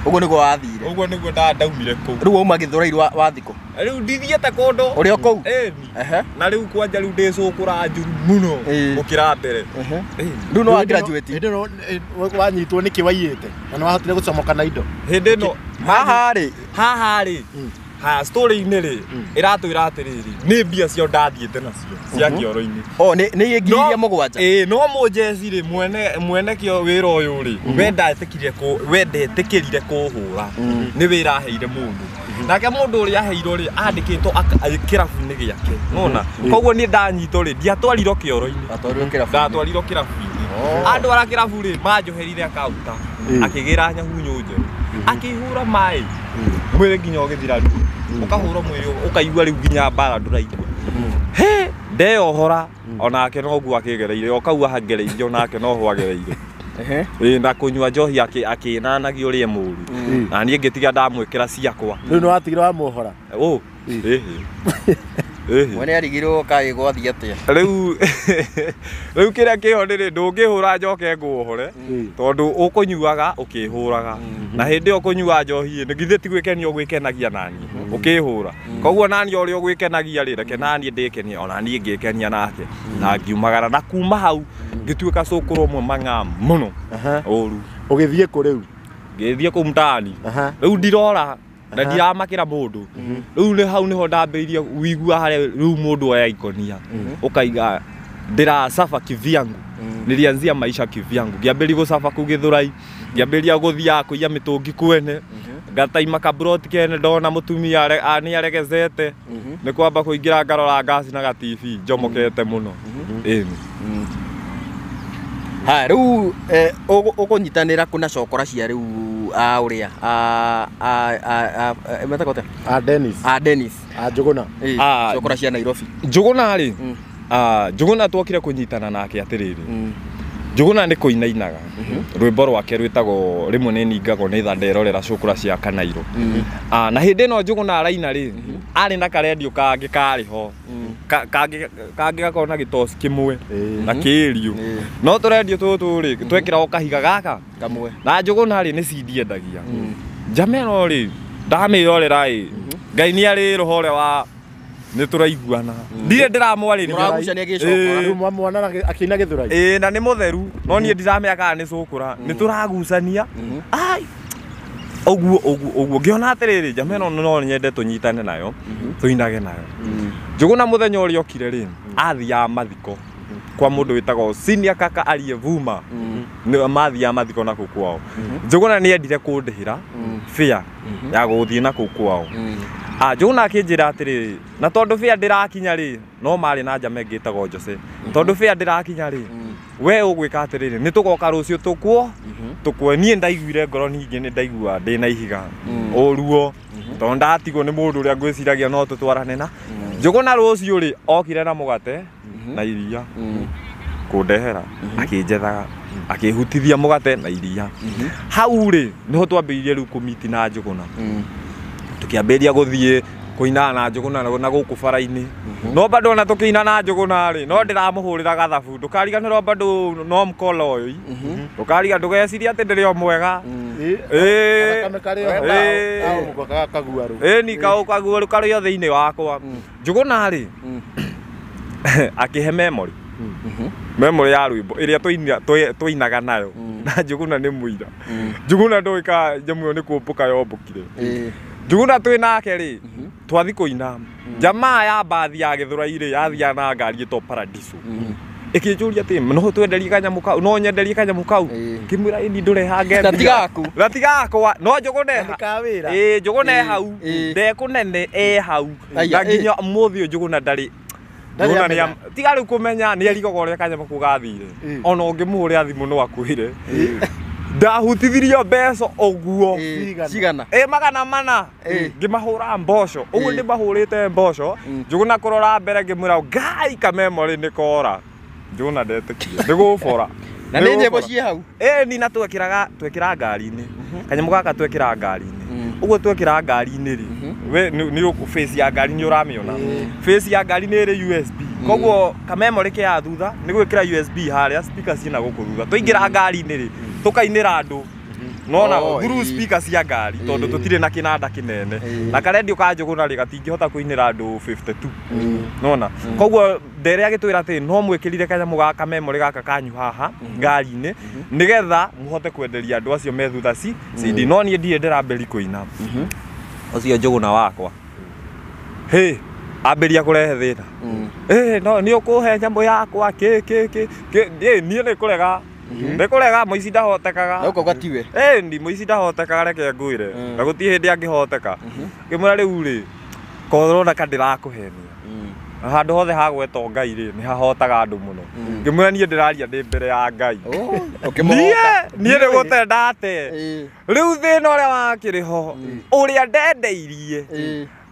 ũguo nĩguo wathire ũguo nĩguo ndaumire kũu rĩu wauma Gĩthũrai wa thikũ rĩu ndithiĩte kũndũ ũrĩ o kũu na rĩu kwanja rĩu ndĩcũkũra njuru mũno gũkĩra mbere rĩu no wa graduate hĩndĩ ĩno wanyitwo nĩkĩ waiyĩte na nĩ wahotire gũcomoka na indo hĩndĩ ĩno haha rĩ ha story-inĩ rĩ ĩratwĩra atĩrĩrĩ nĩ mbia cio ndathiĩte nacio cia kĩoro-inĩ nĩ ngiri mũgwanja no mũjeci rĩ mwene kĩo wĩra ũyũ rĩ wendetĩkĩrire kũhũra nĩ wĩra aheire mũndũ nake mũndũ ũrĩa aheirwo rĩ andĩkĩtwo kĩrabu-inĩ gĩake nona koguo niĩ ndanyitwo rĩ ndiatwarirwo kĩoro-inĩ ndatwarirwo kĩrabu-inĩ andũ ara kĩrabu rĩ manjoherire akauta akĩgĩra nyahunyo njerũ akĩhũra maĩ mwĩrĩ nginya ũgĩthira ũkahũra mwĩrĩ ũkaigua rĩu nginya mbara ndũraigua ndeyohora onake noguo akĩgereire okaua hagereire onake noho agereire na kũnyua njohi akĩnanagio ũrĩa mũru na niĩ ngĩtiga ndamwĩkĩra ciakwa rĩu nĩ watigire wamuohora mwene arigirwo kaĩ gwathi atĩa rĩu kĩrĩa kĩho nĩ ndũngĩhũra njoke ngũohore tondũ ũkũnyuaga ũkĩhũraga na hĩndĩ ĩyo kũnyua njohi nĩ githĩ ti gwĩkenia ũgwĩkenagia nani ũkĩhũra koguo nani ũrĩa ũgwĩkenagia rĩ reke nani ndĩkenie ona niĩ ngĩkenia nake na ngiumagara na kuma hau ngĩtuĩka cũkũrũ ũmwe mang'amu mũno ũru ũgĩthiĩ kũ rĩu ngĩthiĩ kũu mtaani rĩu ndirora na ndiramakĩra mũndũ rĩu nĩ hau nĩho ndambĩirie wĩigua harĩa rĩu mũndũ oya ikonia ũkaiga ndĩracafa kivyangu nilianzia maisha kivyangu ngĩambĩria gũcafa kũu Gĩthũrai ngĩambĩria gũthiaga kũiya mĩtũngi kwene ngataima kabroti kene ndona mũtumia nĩ aregezete nĩ kwamba kũingĩra ngarora ngaci na ga-TV njomokete mũno ha rĩu ũkũnyitanĩra kuna cokora cia rĩu ũrĩa metagwo Dennis Njũgũna cokora cia Nairobi Njũgũna rĩ Njũgũna twokire kũnyitana nake atĩrĩrĩ Njũgũna nĩ kũinainaga rwĩmbo rwake rwĩtagwo rĩmwe nĩ ningagwo nĩ tha nderorera cukura cia Kanairo na hĩndĩ ĩno Njũgũna araina rĩ arĩ na karendio kangĩ karĩ ho kangĩ gakorwo na gĩtoci kĩmwe na kĩriũ no tũrendio tũtũ rĩ twekĩra kahiga gaka kamwe na Njũgũna rĩ nĩ CD endagia njameno rĩ ndamĩrorera rĩ Ngai nĩ arĩ rũhore wa nĩ tũraiguana ndirĩ ndĩramwarĩria mũragucania gĩcokora rĩu mwana akĩina Gĩthũrai na nĩ mũtheru no niĩ ndiramĩakaga nĩ cũkũra nĩ tũragucania ũguo ngĩona atĩrĩrĩ njameno no nyende tũnyitane nayo tũinage nayo Njũgũna mũthenya ũrĩa okire rĩ athiaga mathiko kwa mũndũ wĩtagwo senior kaka Alievuma nĩ mathiaga mathiko na kũu kwao Njũgũna nĩ endire kũndĩhĩra fare ya gũthiĩ na kũu kwao Njũgũna akĩnjĩra atĩrĩrĩ na tondũ fare ndĩrakinya rĩ no marĩ na njama ĩngĩ ĩtagwo Jose tondũ fare ndĩrakinya rĩ we ũgwĩka atĩrĩrĩ nĩ tũgoka rũciũ tũkwe niĩ ndaiguire ngoro ningĩ nĩ ndaigua ndĩna ihiga ũruo tondũ ndatigwo nĩ mũndũ ũrĩa ngwĩciragia no tũtwarane na Njũgũna rũciũ rĩ okire na mũgate na iria kũndehera akĩnjethaga akĩhutithia mũgate na iria hau rĩ nĩho twambĩrĩirie rĩu kũmiti na Njũgũna tukĩambĩrĩria gũthiĩ kũina na Njũgũna na gũkũ bara-inĩ no bado na tũkĩina na Njũgũna rĩ no ndĩramũhũrĩra gathabu ndũkariganĩrwo bado no mkolo ũyũ ndũkariga ndũgeciria atĩ ndĩrĩ o mwega ni kaguo karĩo thĩinĩ wakwa Njũgũna rĩ akĩhe memory ya rwĩmbo ĩrĩa tũinaga nayo na Njũgũna nĩ mũira Njũgũna ndũĩka nyamũ nĩ kũmbũka yombũkire Njũgũna twĩ nake rĩ twathi kũina jamaa ya bathi ya Gĩthũrai rĩ yathia na ngari ĩtwo Paradiso ĩkĩnjũria atĩ no twenderie kanyamũ kau no nyenderie kanyamũ kau ngĩmwĩra ĩni ndũrehange gatigakwa no Njũgũna hau ndekũnene hau na nginya mũthĩ Njũgũna ndarĩ tiga rĩu kũmenya nĩ erigaga ũrĩa kanyamũ kau gathire ona ũngĩmũhũrĩra thimũ no akwĩre ndahutithirio mbeca ũguo cigana magana mana ngĩmahũra mboco ũguo ndĩmahũrĩte mboco Njũgũna kũrora mbere ngĩmwĩra Ngai kamemorĩ nĩ kora Njũgũna ndetĩkire nĩgũbora na nĩ nyĩmbo ciĩ hau ni na twekĩra ngari-inĩ kanyamũ gaka twekĩra ngari-inĩ ũguo twekĩra ngari-inĩ rĩ we nĩ face ya ngari nĩ ũramĩona face ya ngari nĩ ĩrĩ USB koguo kamemorĩ kĩa thutha nĩ gwĩkĩra USB harĩa speaker ciĩna gũkũ thutha tũingĩra ngari-inĩ rĩ tũkainĩra andũ nona through speaker cia ngari tondũ tũtirĩ na kĩnanda kĩnene na karendio ka Njũgũna rĩ gatingĩhota kũinĩra andũ 52 nona koguo ndere agĩtwĩra atĩ no mwĩkĩrire kanyamũ ga kamemorĩ gaka kanyu haha ngari-inĩ nĩgetha mũhote kwenderia andũ acio me thutha CD no niĩ ndirĩ ndĩrambĩri kũina ũcio Njũgũna wakwa Hey, amberia kurehe thina. No ni ukuhe nyamũ yakwa niĩ nĩ kũrega. Nĩ kũrega mũici ndahotekaga. Uko gatiwe. Ni mũici ndahotekaga reke ngwĩre. Na gũtirĩ hĩndĩ angĩhoteka. Ngĩmwĩra rĩu rĩ, korona kandirakũhenia. Handũ hothe hagwetwo Ngai rĩ nĩ hahotaga andũ mũno. Ngĩmwĩra niĩ ndĩraria ndĩ mbere ya Ngai. Niĩ nĩ gũte ndate. Rĩu thĩna ũrĩa wakĩrĩ ho ũrĩa ndendeirie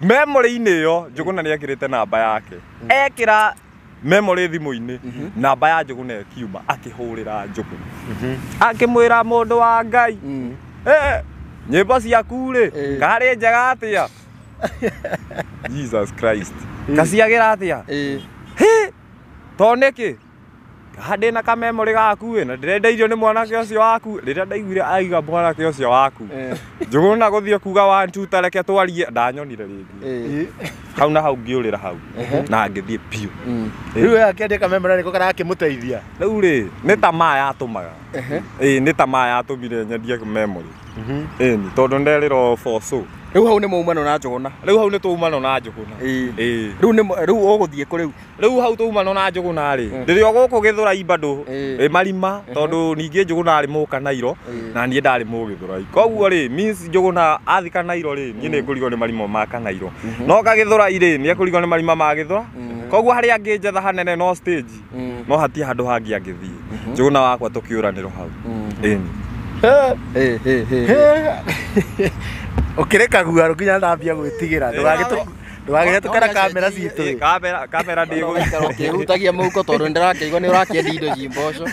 memory-inĩ ĩyo Njũgũna nĩ ekĩrĩte namba yake. Ekĩra memory thimũ-inĩ namba ya Njũgũna ĩkiuma akĩhũrĩra Njũgũna. Akĩmwĩra mũndũ wa Ngai. Nyĩmbo ciaku rĩ karĩ njega atĩa? Jesus Christ. Kaciagĩra atĩa? To nĩkĩ? Handĩ na kamemorĩ gaku na ndĩrendeirio nĩ mwanake ũcio waku. Rĩrĩa ndaiguire aiga mwanake ũcio waku Njũgũna gũthiĩ kuga 1 2 tareke twarie ndanyonire rĩngĩ. Hau na hau ngĩũrĩra hau na ngĩthiĩ piũ. Rĩu akĩandĩka kamemorĩ nĩko karakĩmũteithia. Rĩu rĩ nĩ tamaa yatũmaga. Nĩ tamaa yatũmire nyendie memory. Ni tondũ nderĩrwo for so. Rĩu hau nĩ maumano na Njũgũna. Rĩu hau nĩ twaumano na Njũgũna. Rĩu ũgũthiĩ kũ rĩu? Rĩu hau twaumano na Njũgũna rĩ. Rĩrĩa gũkũ Gĩthũrai bado marima tondũ ningĩ Njũgũna arĩ Mũkanairo na niĩ ndarĩ Mũgĩthũrai. Koguo rĩ means Njũgũna athi Kanairo rĩ niĩ nĩ ngũrigwo nĩ marima ma Kanairo. No Gĩthũrai rĩ nĩ ekũrigwo nĩ marima ma Gĩthũra. Koguo harĩa angĩnjetha hanene no stage. No hatia handũ hangĩ angĩthiĩ. Njũgũna wakwa tũkĩũranĩrwo hau. Ukireka guaro nginya ndambia gwĩtigĩra ndũgagĩte tukana kamera citũ. Kamera ndĩgũikara ũkĩhutagia mũhuko tondũ ndĩrakĩigua nĩ ũrakĩendia indo ci mboco.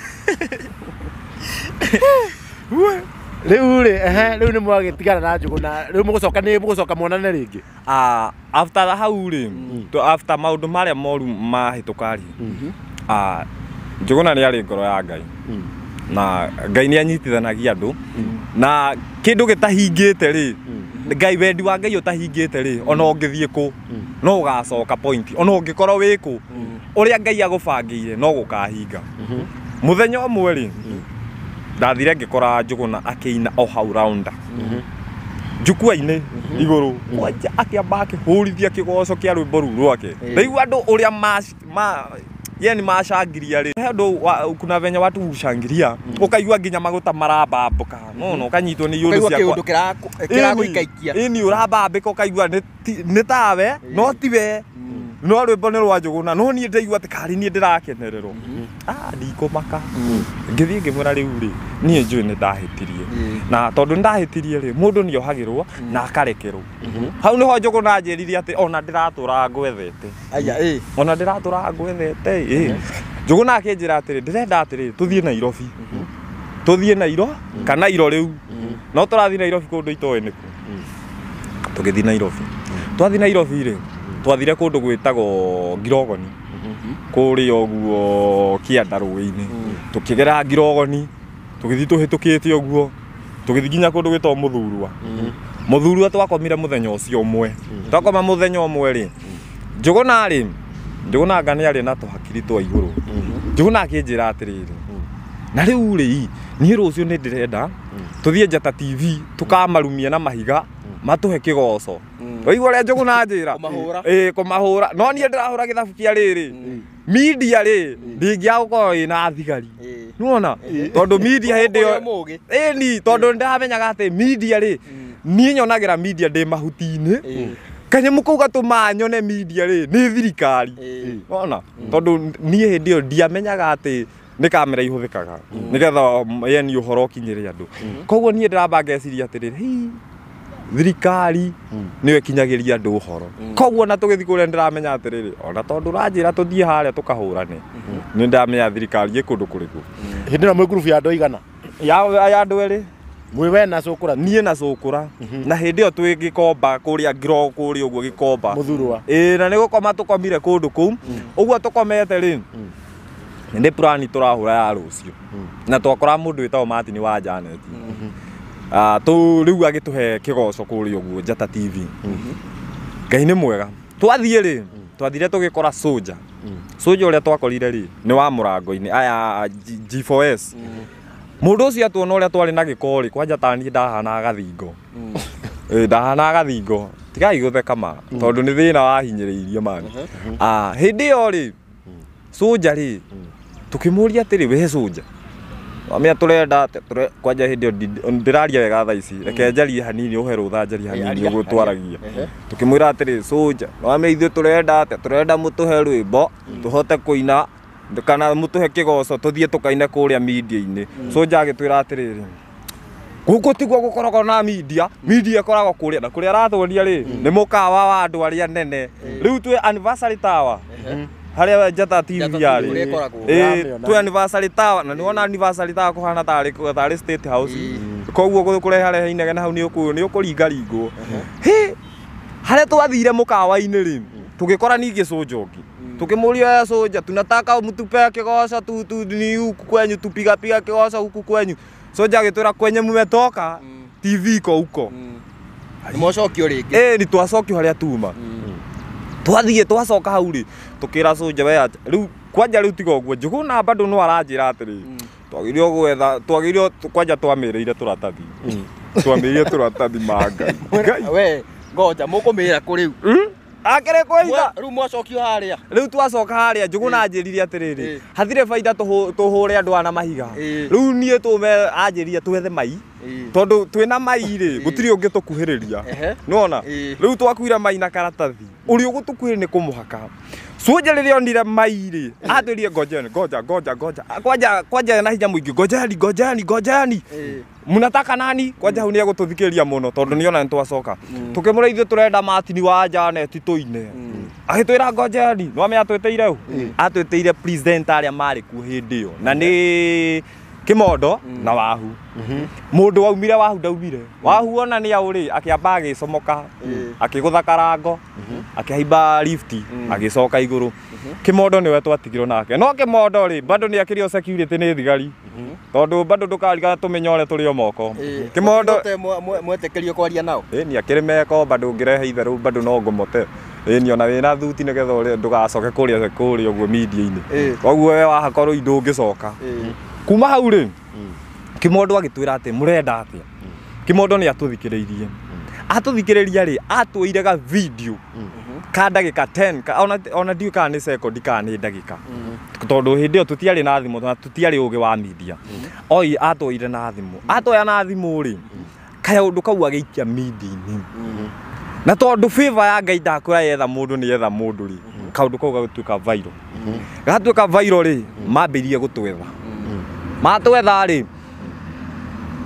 Rĩu rĩ rĩu nĩ mwagĩtigana na Njũgũna rĩu mũgũcoka muonane rĩngĩ. After hau rĩ after maũndũ marĩa moru mahĩtũka rĩ Njũgũna nĩ arĩ ngoro ya Ngai. Na Ngai nĩ anyitithanagia andũ na kĩndũ gĩtahingĩte rĩ Ngai wendi wa Ngai ũtahingĩte rĩ ona ũngĩthiĩ kũ no ũgacoka point ona ũngĩkorwo wĩ kũ ũrĩa Ngai agũbangĩire no gũkahinga. Mũthenya ũmwe rĩ ndathire ngĩkora Njũgũna akĩina o hau rounda njukua-inĩ igũrũ kwanja akĩamba akĩhũrithia kĩgoco kĩa rwĩmbo rũu rwake. Ndaigua andũ ũrĩa yani mashangiria rĩ handũ kuna venye watu hushangiria ukaigua nginya maguta marabambũka no ukanyitwo nĩ yũndũ ciakwa kĩndũ kĩragũikaikia ni ũrabambĩka ukaigua nĩ tawe no tiwe no rwĩmbo nĩ rwa Njũgũna no niĩ ndaigua atĩ karĩ niĩ ndĩrakenererwo ndikũmaka ngĩthiĩ ngĩmwĩra rĩu rĩ niĩ njũĩ nĩ ndahĩtirie na tondũ ndahĩtirie rĩ mũndũ nĩ ohagĩrwo na akarekerwo. Hau nĩho Njũgũna anjĩrire atĩ ona ndĩratũra ngwethete ona ndĩratũra ngwethete Njũgũna akĩnjĩra atĩrĩ ndĩrenda atĩrĩ tũthiĩ Nairobi tũthiĩ Nairo kana Iro rĩu no tũrathiĩ Nairobi kũndũ itoĩ nĩkũ tũgĩthiĩ Nairobi twathiĩ Nairobi rĩ twathire kũndũ gwĩtagwo Ngirogoni kũrĩa ũguo Kĩanda rũĩ-inĩ tũkĩgera Ngirogoni tũgĩthiĩ tũhĩtũkĩte ũguo tũgĩthiĩ nginya kũndũ gwĩtagwo Mũthurua twakomire mũthenya ũcio ũmwe twakoma mũthenya ũmwe rĩ Njũgũna anga nĩ arĩ na tũhakiri twa igũrũ. Njũgũna akĩnjĩra atĩrĩrĩ na rĩu rĩ niĩ rũciũ nĩ ndĩrenda tũthiĩ Njata TV tũkamarumia na mahiga matũhe kĩgoco. Waigua ũrĩa Njũgũna anjĩra kũmahũra no niĩ ndĩrahũra gĩthabu kĩa rĩrĩ media rĩ ndĩngĩaga gũkorwo ĩna thigari nĩwona tondũ media hĩndĩ ĩyo ni tondũ ndamenyaga atĩ media rĩ niĩ nyonagĩra media ndĩ mahuti-inĩ kanyamũ kau gatũma nyone media rĩ nĩ thirikari wona tondũ niĩ hĩndĩ ĩyo ndiamenyaga atĩ nĩ kamera ihũthĩkaga nĩgetha yani ũhoro ũkinyĩre andũ. Koguo niĩ ndĩramba ngeciria atĩrĩrĩ thirikari nĩyo ĩkinyagĩria andũ ũhoro. Koguo na tũgĩthiĩ kũrĩa ndĩramenya atĩrĩrĩ ona tondũ ũranjĩra tũthiĩ harĩa tũkahũrane nĩ ndamenya thirikari ĩ kũndũ kũrĩkũ. Hĩndĩ ĩno mwĩ group ya andũ aigana? Ya andũ erĩ mwĩ we na Cũkũra? Niĩ na Cũkũra na hĩndĩ ĩyo twĩ Gĩkomba kũrĩa Ngiro kũrĩa ũguo Gĩkomba Mũthurwa na nĩ gũkoma tũkomire kũndũ kũu ũguo tũkomete rĩ nĩ plan tũrahũra ya rũciũ na twakora mũndũ wĩtagwo Martin wa Janet rĩu agĩtũhe kĩgoco kũrĩa ũguo Njata TV. Ngai nĩ mwega twathiĩ rĩ twathire tũgĩkora Soldier ũrĩa twakorire rĩ nĩ wa mũrango-inĩ aya G4S mũndũ ũcio atuona ũrĩa twarĩ na gĩko rĩ kwanja ta niĩ ndahana gathingo ndahana gathingo tigai gutheka ma tondu ni thina wahinyiriirie mani hindi yo ri soja ri tukimuria atiri we soja amia turenda kwanja hindi ndiraria wega thaa ici reke njarie hanini uhe rutha njarie hanini ugutwaragia tukimwira atiri soja no amia ithu turenda mutuhe rwimbo tuhote kuina kana mutuhe kigoco tuthie tukaine kuria media-ini soja agitwira atiriri guku tiguo gukoragwo na media ikoragwo kuria na kuria aratwonia ri ni mukawa wa andu aria nene riu twi anniversary tower haria Njata TV yari twi anniversary tower na niwona anniversary tower kuhana tari state house koguo kurehe haria inegene hau ni ukuringa ringwo haria twathire mukawa-ini ri tugikora ningi sojoki tukimuria soja tunataka mtupe kigoco tu ni huku kwenyu tupiga kigoco huku kwenyu soja agitwira kwenye mumetoka TV iko huko ni mocokio ringi ni twacokio haria tuma twathie twacoka hau ri tukira soja we riu kwanja riu tiga uguo Njuguna bado no aranjira atiri twagirio gwetha twagirio kwanja twamireire turatathi manga we ngoja mukumira kuriu akere koiga riu mwacokio haria riu twacoka haria Njuguna anjirire atiriri hathire baida tuhure andu ana mahiga riu nie tume anjiria twethe mai tondu twina mai ri gutiri ungi tukuhiriria nona riu twakuira mai na karatathi uri ugutukuire ni kumuhaka soja riria onire mai ri atwirie ngoja kwanja na hinya muingi ngojani munataka nani kwanja hu ni egututhikiria muno tondu niona ntwacoka tukimura ithu turenda matini wa Janet tuine agitwira ngojani no ame atweteire hu atweteire president aria mari ku hindi yo na ni Kimondo na Wahu mundu waumire Wahu ndaumire Wahu ona ni auri akiamba agicomoka akigutha karango akihimba lift agicoka iguru Kimondo niwe twatigirwo nake no Kimondo ri bado ni akirio security ni thigari tondu bado ndukariga tumenyore turi o moko Kimondo mwetekerio kwaria nao ni akirimeko bado ngirehe itheru bado no ngomote ni ona wina thuti nigetha uri ndugacoke kuria uguo media-ini koguo we wahakorwo indungicoka kuma hau ri Kimondo agitwira ati murenda atia Kimondo ni atuthikiriirie atuthikiriria ri atwire ga video ka ndagika 10 ona ndiu kana ni second kana ni ndagika tondu hindi yo tutiari na thimu na tutiari ugi wa media oi atwire na thimu atwaya na thimu ri kaya undu kau agiikia media-ini na tondu favor ya Ngai ndakwira yetha mundu ni yetha mundu ri kaundu kau gatuika viral ri mambirie gutwetha matwetha ri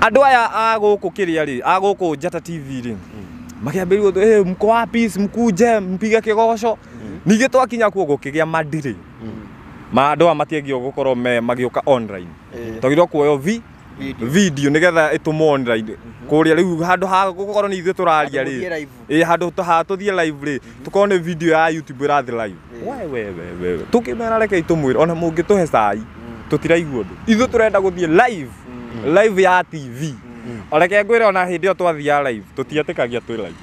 andu aya aguku kiria ri aguku Njata TV ri makiambiriwo mko wapi mkuje mpige kigoco ningi twakinya kuo gukigia madiri maandu matiegio gukorwo magioka online togirwo kuoyo video nigetha itumo online kuria riu handu ha gukorwo ni ithu turaria ri handu ha tuthie live ri tukone video ya YouTube irathi live we tukimera reke itumwira ona mungituhe sai tutiraigua ndu ithu turenda guthie live ya TV oreke ngwira ona hindi yo twathia live tutiatikagia twi live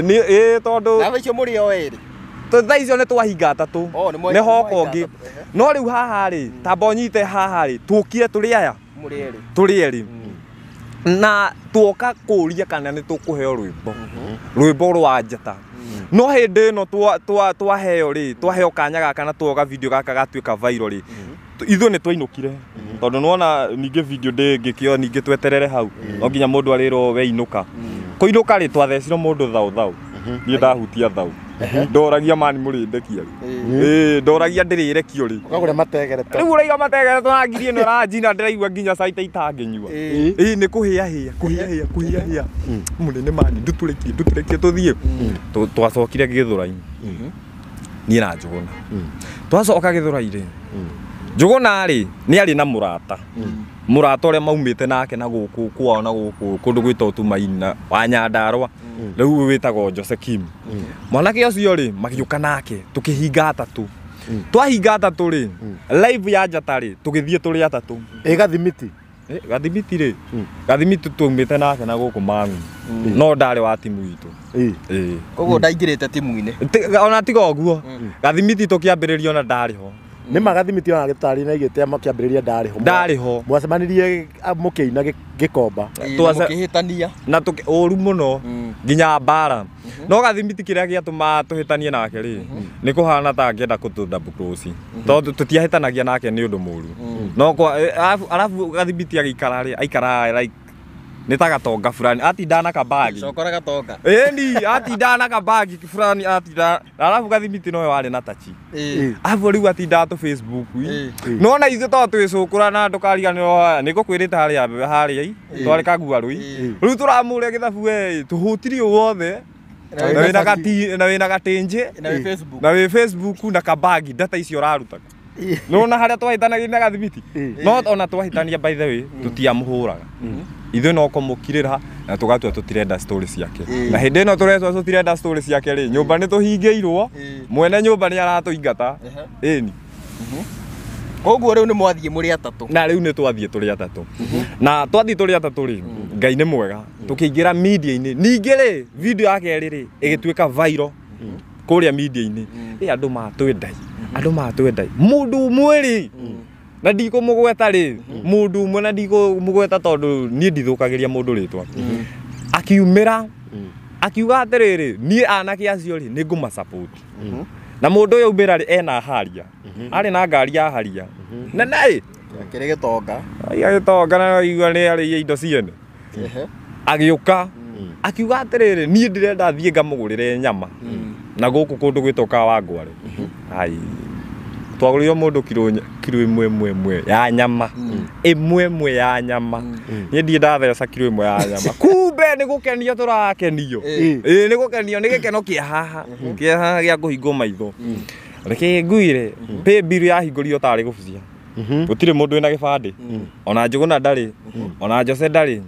ni tondu na icio muri o eri tha icio ni twahinga tatu ni hokongi no riu haha ri tambo nyite haha ri tukire turi eri na tuoka kuria kana ni tukuheo rwimbo rwa Njata no hindi no twaheo ri twaheo kanya gaka na tuoka video gaka gatuika viral ri ithu ni twainukire tondu nuona ninge video ngikio ninge tweterere hau no nginya mundu ariro we inuka kuinuka ri twathecirwo mundu thau ni ndahutia thau ndoragia mani murindekia ndoragia ndirirekio ri ukagure mategerete riu uraiga mategerete na ngiri ino ranjina ndiraigua nginya saita itanginyua ni kuhia munene mani nduturekie tuthie twacokire Githuraini ni na Njuguna twacoka Githuraini Njuguna ri ni ari na murata uria maumite nake na guku kwao na guku kundu gwita Utumaini wa Nyandarua riu witagwo Jose Kim mwanake ucio ri magiuka nake tukihinga atatu twahinga atatu ri live ya Njata ri tugithie turi atatu gathimiti ri gathimiti tumite nake na guku mangu no ndari wa timu itu koguo ndaingirite timu-ini ona tiga uguo gathimiti tukiambiririo na ndari ho nĩ magathimiti ona gĩtari na igĩte makĩambĩrĩria ndarĩ ho mwacemanirie mũkĩina gĩkomba mũkĩhĩtania na ũru mũno nginya mbara no gathimiti kĩrĩa gĩatũma tũhĩtanie nake rĩ nĩ kũhana ta angĩenda kũtũdouble close tondũ tũtiahĩtanagia nake nĩ ũndũ mũru no arabu gathimiti agĩikara rĩ aikara like nĩ ta gatonga fulani atinda na kabagi cokora gatonga ni atinda na kabagi fulani atinda alafu gathimiti no warĩ na tachi afu rĩu atinda to Facebook no na ithuĩ to twĩcũkũra na ndũkariganĩrwo nĩ ngũkwĩrĩte harĩa twarĩ kagua rũi rĩu tũramũrĩa gĩthabu tũhũtirie wothe na wĩna gatĩnjĩ na wĩ Facebook na kabagi data icio ũrarutaga no na harĩa twahĩtanagia na gathimiti no ona twahĩtania by the way tũtiamũhũraga ithuĩ no kũmũkirĩra na tũgatua tũtirenda story ciake na hĩndĩ ĩno tũretwo tũtirenda story ciake rĩ nyũmba nĩ tũhingĩirwo mwene nyũmba nĩ aratũingata ĩni koguo rĩu nĩ mwathiĩ mũrĩ atatũ na rĩu nĩ twathiĩ tũrĩ atatũ na twathiĩ tũrĩ atatũ rĩ Ngai nĩ mwega tũkĩingĩra media-inĩ ningĩ rĩ video yake rĩ ĩgĩtuĩka viral kũrĩa media-inĩ andũ matwendai mũndũ ũmwe rĩ na ndikũmũgweta rĩ mũndũ ũmwe na ndikũmũgweta tondũ niĩ ndithũkagĩria mũndũ rĩtwa akiumĩra akiuga atĩrĩrĩ niĩ anake acio rĩ nĩ ngũma support na mũndũ ũyũ umĩra rĩ ena haria arĩ na ngari ya haria na naĩ kĩrĩ gĩtonga na igua nĩ arĩ indo ciene agĩũka akiuga atĩrĩrĩ niĩ ndĩrenda thiĩ ngamũgũrĩre nyama na gũkũ kũndũ gwĩtwo Wangware ai twagũrĩirwo mũndũ kilo ĩmwe ya nyama ĩmwe ya nyama niĩ ndiĩ ndatheca kilo ĩmwe ya nyama kumbe nĩ gũkenio tũrakenio nĩ gũkenio nĩ gĩkeno kĩa haha gĩa kũhingwo maitho reke nguire pay bill yahingũrio tarĩ gũbucia gũtirĩ mũndũ wĩna gĩbandĩ ona Njũgũna ndarĩ ona Jose ndarĩ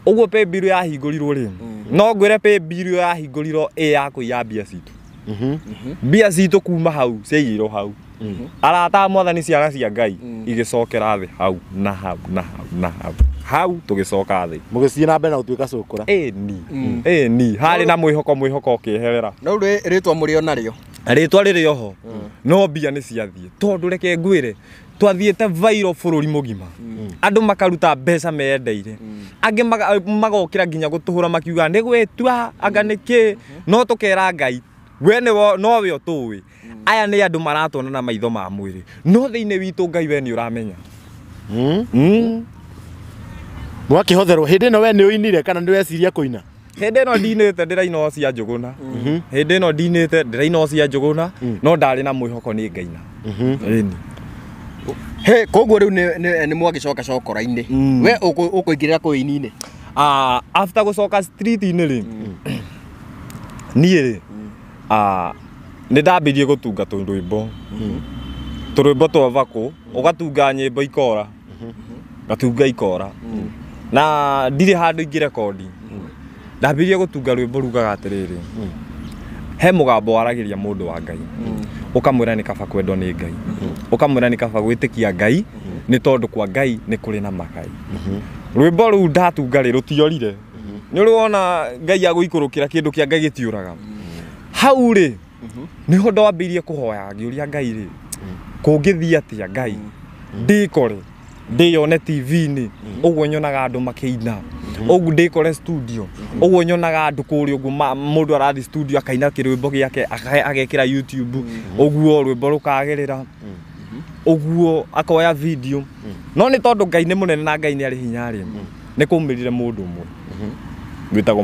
ũguo pay bill yahingũrirwo rĩ no ngwĩre pay bill yahingũrirwo ya kũiya mbia citũ mbia citũ kuma hau ciaiyĩrwo hau arata mwathani ciana cia Ngai igĩcokera thĩ hau na hau tũgĩcoka thĩ mũgĩthiĩ na mbere na gũtuĩka cũkũra ĩni harĩ na mwĩhoko ũkĩeherera no rĩtwa mũrĩo narĩo rĩtwa rĩrĩ oho no mbia nĩ ciathiĩ tondũ reke ngwĩre twathiĩte viral bũrũri mũgima andũ makaruta mbeca meyendeire angĩ magokĩra nginya gũtũhũra makiuga nĩ gwĩtua anga nĩkĩ no tũkera Ngai we nowe ũtũĩ aya nĩ andũ maratona na maitho ma mwĩrĩ no thĩinĩ witũ Ngai we nĩ ũramenya mwakĩhotherwo hĩndĩ ĩno we nĩ ũinire kana nĩ weciria kũina hĩndĩ ĩno ndinĩte ndĩraina cia Njũgũna hĩndĩ ĩno ndinĩte ndĩraina cia Njũgũna no ndarĩ na mwĩhoko nĩ Ngaina ĩni koguo rĩu nĩ mwagĩcoka cokora-inĩ we ũkũingĩrĩra kũini-inĩ after gũcoka street-inĩ rĩ niĩ rĩ nĩ ndambĩrie gũtunga tũrwĩmbo twa vakũ ũgatunga nyĩmbo ikora ngatunga ikora na ndirĩ handũ ingĩrekondi ndambĩrie gũtunga rwĩmbo rugaga atĩrĩrĩ he mũgambo waragĩria mũndũ wa Ngai ũkamwĩra nĩ kaba kwendwo nĩ Ngai ũkamwĩra nĩ kaba gwĩtĩkia Ngai nĩ tondũ kwa Ngai nĩ kũrĩ na magai rwĩmbo rũu ndatunga rĩ rũtiorire nĩ ũrona Ngai agũikũrũkĩra kĩndũ kĩa Ngai gĩtiũraga hau rĩ niho ndambĩirie kũhoya ngĩũria Ngai rĩ kũngĩthiĩ atĩa Ngai ndĩkore ndĩyone TV-inĩ ũguo nyonaga andũ makĩina ũguo ndĩkore studio ũguo nyonaga andũ kũrĩa ũguo mũndũ arathi studio akaina kĩrwĩmbo gĩake agekĩra YouTube ũguo rwĩmbo rũkagĩrĩra ũguo akoya video no nĩ tondũ Ngai nĩ mũnene na Ngai nĩ arĩ hinya rĩ nĩ kũmĩrire mũndũ ũmwe gwĩtagwo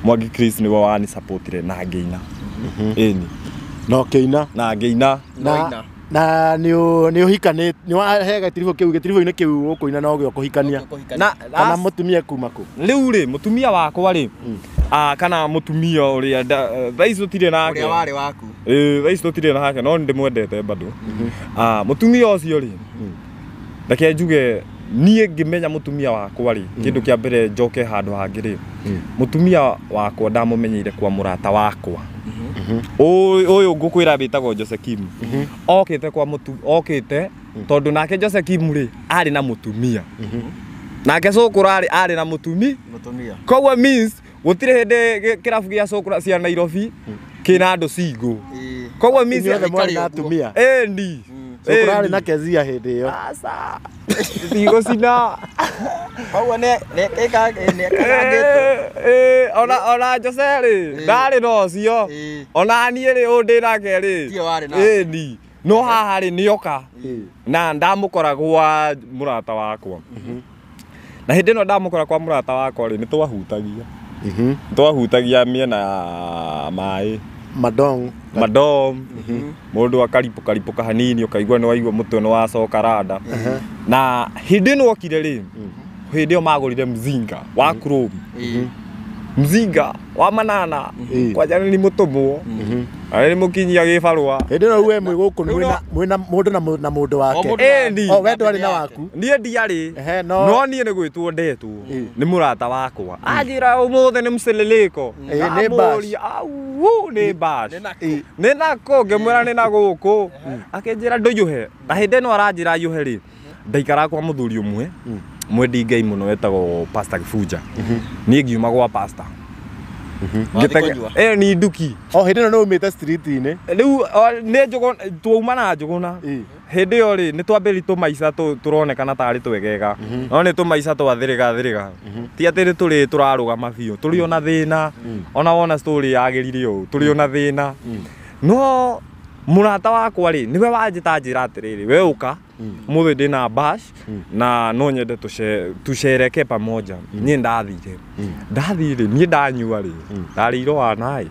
Mwangi Chris nĩwe wani supportire na ngĩina ĩni no kĩina na ngĩina na nĩ ũhikanĩ nĩ wahega gĩtiribũ-inĩ kĩu ũkũina no gĩo kũhikania kana mũtumia kuma kũ rĩu rĩ mũtumia wakwa rĩ kana mũtumia ũrĩa thaa ici tũtirĩ nake ũrĩa warĩ waku thaa ici tũtirĩ nake no ndĩmwendete bado mũtumia ũcio rĩ reke njuge niĩ ngĩmenya mũtumia wakwa rĩ kĩndũ kĩa mbere njoke handũ hangĩ rĩ mũtumia wakwa ndamũmenyeire kwa mũrata wakwa ũyũ ngũkwĩra wĩtagwo Jose Kim okĩte kwa okĩte tondũ nake Jose Kim rĩ arĩ na mũtumia nake cũkũra arĩ na mũtumia koguo means gũtirĩ hĩndĩ kĩrabu gĩa cũkũra cia Nairobi kĩna andũ cingũ Koguo misi atumia ni Sokurari na kezia hĩndĩ ĩyo. Asa. Thigo sina. Koguo ne ona Joseri ndarĩ nocio. Ona niĩ rĩ ũndĩ nake rĩ. Ni. No haha rĩ nĩoka. Na ndamũkora kwa mũrata wakwa. Na hĩndĩ ĩno ndamũkora kwa mũrata wakwa rĩ nĩtwahutagia. Twahutagia mĩena ya maĩ. Madong mundu akaripuka hanini ukaigua ni waigua mutwe ni wacoka rada na hindi no okire ri hindi o magurire mzinga wa chrome mzinga wa manana kwa jana ni mutumwo ari mukinyia gibarua hindi no we mwiguku mwina mundu na mundu wake we ndwari na waku nie ndiari no nie ni gwitwo ndetwo ni murata wakwa ajira umuthe ni mseleleko ni bash ni bash ni nako ngemwira ni na guku akinjira nduyuhe na hindi no aranjira yuhe ri ndaikara kwa muthuri umwe mwendi ngai muno wetagwo Pastor Kifuja nie ngiuma gwa pastor ni nduki hindi no umite street-ini riu ni njugo twauma na njuguna hindi yo ri ni twambiri tumaica turonekana tari twegega no ni tumaica twathiriga ti atiri turi turarugama biu turi ona thina ona wona story yagirire u turi ona thina no murata wakwa ri niwe wanjita njira atiriri we uka muthe ndina bash na no nyende tushereke pamoja nie ndathire nie ndanyua ri ndariro wanai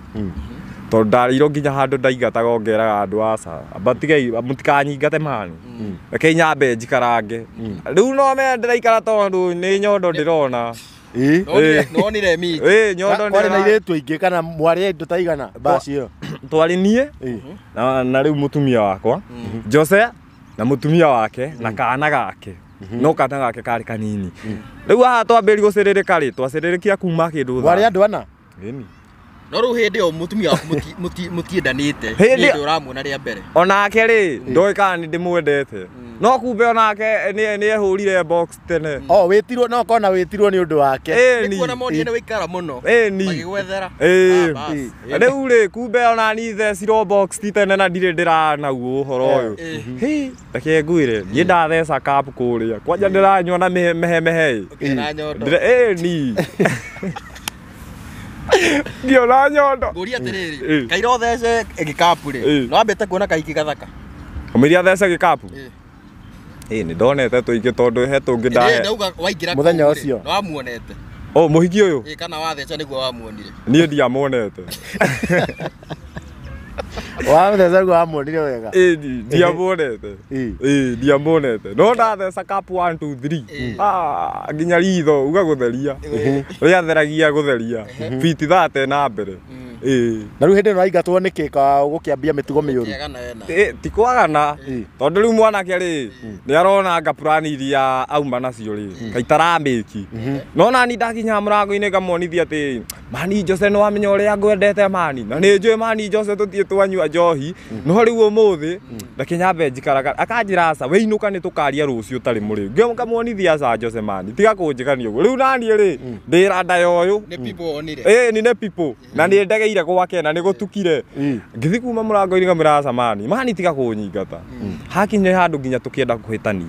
to ndariro nginya handu ndaigataga ongeraga andu aca batigai mutikanyingate mani reke nyambe njikarange riu no me ndiraikara tondu ni nyondo ndirona nonire mi nyondo kwari na iretu aingi kana mwari indo taigana bash iyo twari nie na riu mutumia wakwa Jose na mutumia wake na kana gake no kana gake kari kanini riu haha twambiri guciririka ri twacirirĩkia kuma kindu wari andu ana eni no ru hindi o mutumia waku mutiendanite hindi uramuona ria mbere onake ri ndoika ni ndimwendete no kumbe onake ni ehurire box tene witirwo no kona witirwo ni undu wake ni kuona mondi ni wikara muno magigwethera riu ri kumbe ona ni thecirwo box tene na ndire ndirana guo uhoro uyu reke ngwire ni ndatheca cup kuria kwanja ndiranyua na mehe ni ngiona nyondo nguria atiriri kairo thece gikapu ri no ambete kuona kaiki gathaka umiria thece gikapu ni ndonete tuingi tondu he tungi ndahe ndauga waingira muthenya ucio no amuonete muhiki uyu kana watheca niguo wamuonire nie ndiamuonete watheca gwa amuonire wega ndiamuonete ndiamuonete no ndatheca cup 1 2 3 nginya ritho uga gutheria riatheragia gutheria fiti thate na mbere na riu hindi no aingatwo ni kika gukiambia mitugo miuru ti kwagana tondu riu mwanake ri ni arona ngapurani iria auma nacio ri kaitaramiki no nani ndakinya murango-ini ngamonithia ati mani Jose no amenya uria ngwendete mani na ni njui mani Jose tutie twanyua njohi no riu umuthi ndakinyambe njikaraga akanjira aca weinuka ni tukaria rucio tari muri ngamonithia aca Jose mani tiga kunjikania uguo riu nani ri ndira ndayo uyu ni people onire ni ne people na ni ndegeire gwake na ni gutukire ngithi kuma murango-ini ngamira aca mani tiga kunyingata hakinye handu nginya tukienda kuhitania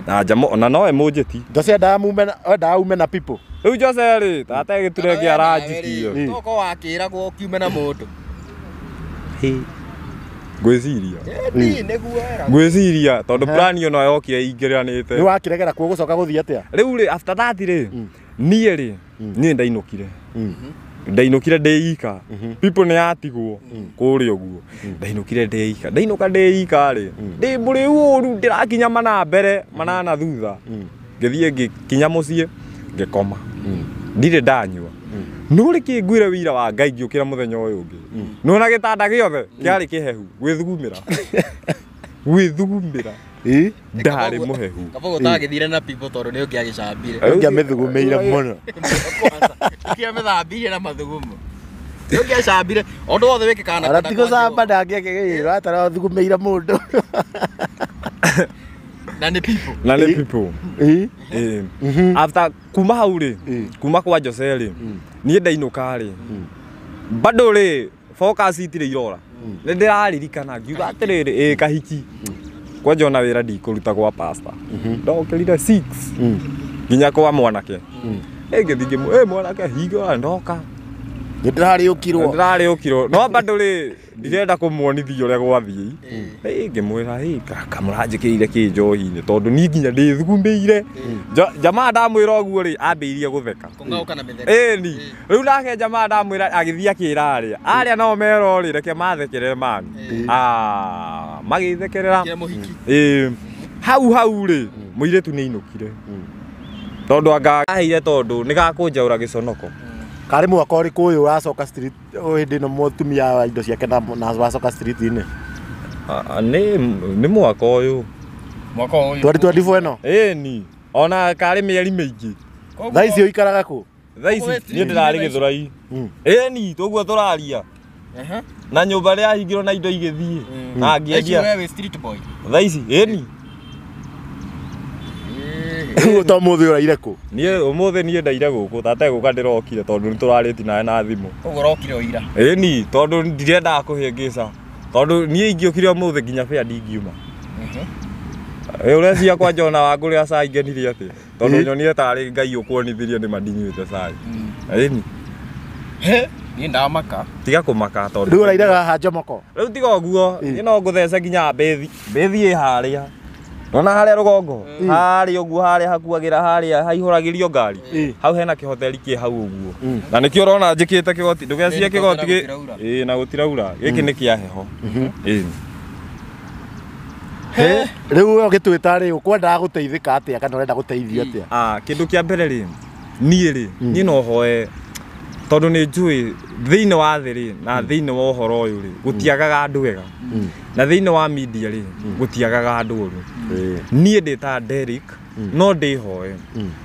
na njamo na nowe munjiti Jose ndaume na people riu Jose ri tata giture ngi aranjikio toko wakira gwo kiume na mundu ngwiciria tondu plan iyo no yokire ingiranite ni wakiregera kuo gucoka guthii atia riu ri after that ri nie ri nie ndainukire ndeika people ni atigwo kuri uguo ndainukire ndeika ri ndi muri uru ndirakinya mana mbere manana thutha ngithie ngikinya mucie ngikoma ndire ndanyua no riki ngwire wira wa Ngai ngiukira muthenya uyu ungi nona gitanda giothe kiari kihehu gwithugumira ndari muhehu kabogo tagithire na people tondu ni ungiagicambire ungiamithugumeire muno ungiamithambire na mathugumo ungiacambire ondu wothe wikikana ara tigo camba ndangiagigiro atara thugumeire mundu na ni people after kuma hau ri kuma kwa Jose ri nie ndainuka ri bado ri focus itire irora nä ndä raririkana ngiuga atä rä rä kahiki kwanja ona wä ra ndikåruta gwa pasta ndokä rire 6 nginya kwa mwanake ngä thingä mwanake hingo ndoka nä ndärarä å kirwo no bado rä ndirenda kå muonithia å rä a gwathiä ngä mwä ra kamå ranjä kä ire kä njohi-inä tondå ni nginya ndä thugumä ire jamaa ndamwä ra å guo rä ambä irie gå theka ni rä u nake jamaa ndamwä ra agä thiä akä ra arä a arä a no mero rä reke mathekerere mani magä thekerera hau rä må irä tu nä ainå kire tondå angaheire tondå nä gakå njaå ra gä conoko karä mwaka å rä kå å yå wacoka hä ndä no mũtumia wa indo ciake na wacoka street-inä nä mwaka å yå 2024 ĩno ni ona karä mä eri mä ingä thaa icio ikaraga kå thaa ici niä ndä rarä gä thå rai ni tå guo tå raria na nyå mba rä ahingä na indo igä thiä na ngä endia thaa ici ni to må thä å raire kå niä å må thä niä ndaire gå kå tategå ka ndä rokire tondå nä tå rarä tinae na thimå ni tondå ndirendaga kå hä ngä ca tondå niä ingä å kire å må thä nginya bea ndingiuma å recia kwa njona wangå rä a cai ngenire atä tondå nyonire tarä ngai å kuonithirie nä mandinyuä te cai ni niä ndamaka tiga kå maka tondå rä u å rairaga haha njomoko rä u tiga å guo nä no ngå thece nginya mbethi ä harä a nona harä a rå gongo harä å guo harä a hakuagä ra harä a haihå ragä rio ngari hau hena kä hoteli kä hau å guo na nä kä å rona njä kä te kä goti ndå gecie kä goti na gå tiraura gä kä nä kä a heho rä u gä twä ta rä å kwendaga gå teithä ka atä a kana å renda gå teithio atä a kä ndå kä a mbere rä niä no hoe tondå nä njå thä inä wa thä rä na thä inä wa å horo å yå rä gå tiagaga andå ega na thä inä wa media rä gå tiagaga andå å ru niä ndä ta Derrick no ndä hoe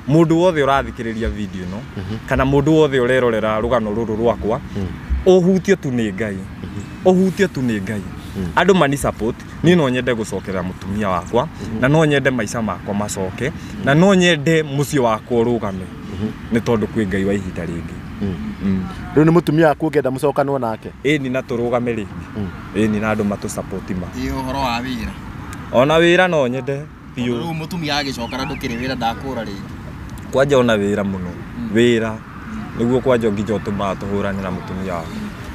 må ndå wothe å rathikä rä ria video ä no kana må ndå wothe å rerorera rå gano rå rå rwakwa å hutio tu nä ngai å hutio tu nä ngai andå mani support niä no nyende gå cokerera må tumia wakwa na no nyende maica makwa macoke na no nyende må ciĩ wakwa å rå game nä tondå kwä ngai wa ihinda rä ngä rä u nä må tumia waku å ngenda må cokanwo nake ni na tå rå game rä ngä ni na andå matå support ma å horo wa wä ra ona wä ra no nyende rä u må tumia agä cokana ndå kä rä wä ra ndakå ra rä kwanja ona wä ra må no wä ra nä guo kwanja nginya å tå maga tå hå ranä ra må tumia waku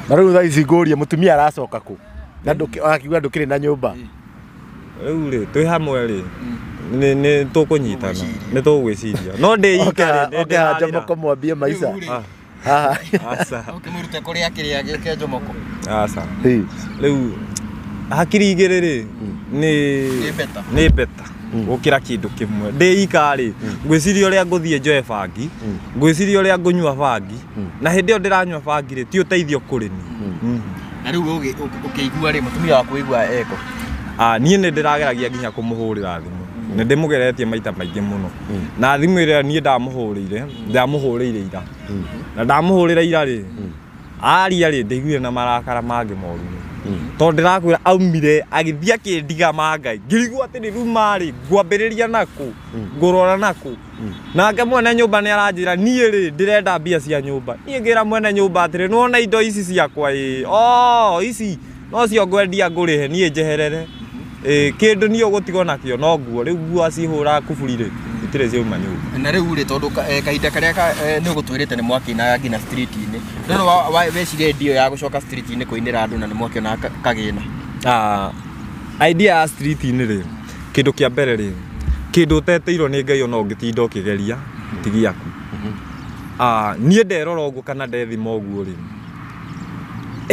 na rä u thaa ici ngå ria må tumia aracoka kå na akiuga ndå kä rä na nyå mba rä u rä twä hamwe rä nä tå kå nyitana nä tå gwä ciria no ndä ika njomoko mwambie maica kä må rute kå rä a kä rä a gä ke njomoko aca rä u hakiri igä rä rä nä beta gå kä ra kä ndå kä mwe ndä ika rä ngwä ciria å rä a ngå thiä njoe bangi ngwä ciria å rä a ngå nyua bangi na hä ndä ä yo ndä ranyua bangi rä ti å teithio kå rä ni na rä u å kä igua rä må tumia waku igua eko niä nä ndä rageragia nginya kå må hå rä ra thimå nä ndä må geretie maita maingä må no na thimå ä rä a niä ndamå hå rä ire ndamå hå rä ire ira na ndamå hå rä ra ira rä aria rä ndä iguire na marakara mangä moru tondå ndä rakwä ra aumire agä thiä akä ndiga mangai ngä rigwo atä rä ruma rä ngwambä rä ria nakå ngå rora nakå nake mwene nyå mba nä aranjä ra niä rä ndä renda mbia cia nyå mba niä ngä ra mwene nyå mba atä rä nona indo ici ciakwa ici no cio ngwendia ngå rä he niä njeherere kä ndå niä å gå tigwo nakä o no nguo rä u nguo acihå ra kuburi rä itirä ciauma nyå na rä u rä tondå kahinda karä a nä å gå twä rä te nä mwakinaga nginya street-inä no weciria ndio ya gå coka street-inä kå inä ra andå na nä mwakionaga kagä na idea ya street-inä rä kä ndå kä a mbere rä kä ndå teteirwo nä ngai ona å ngä tinda å kä geria tigiaku niä nderora å guo kana ndethima å guo rä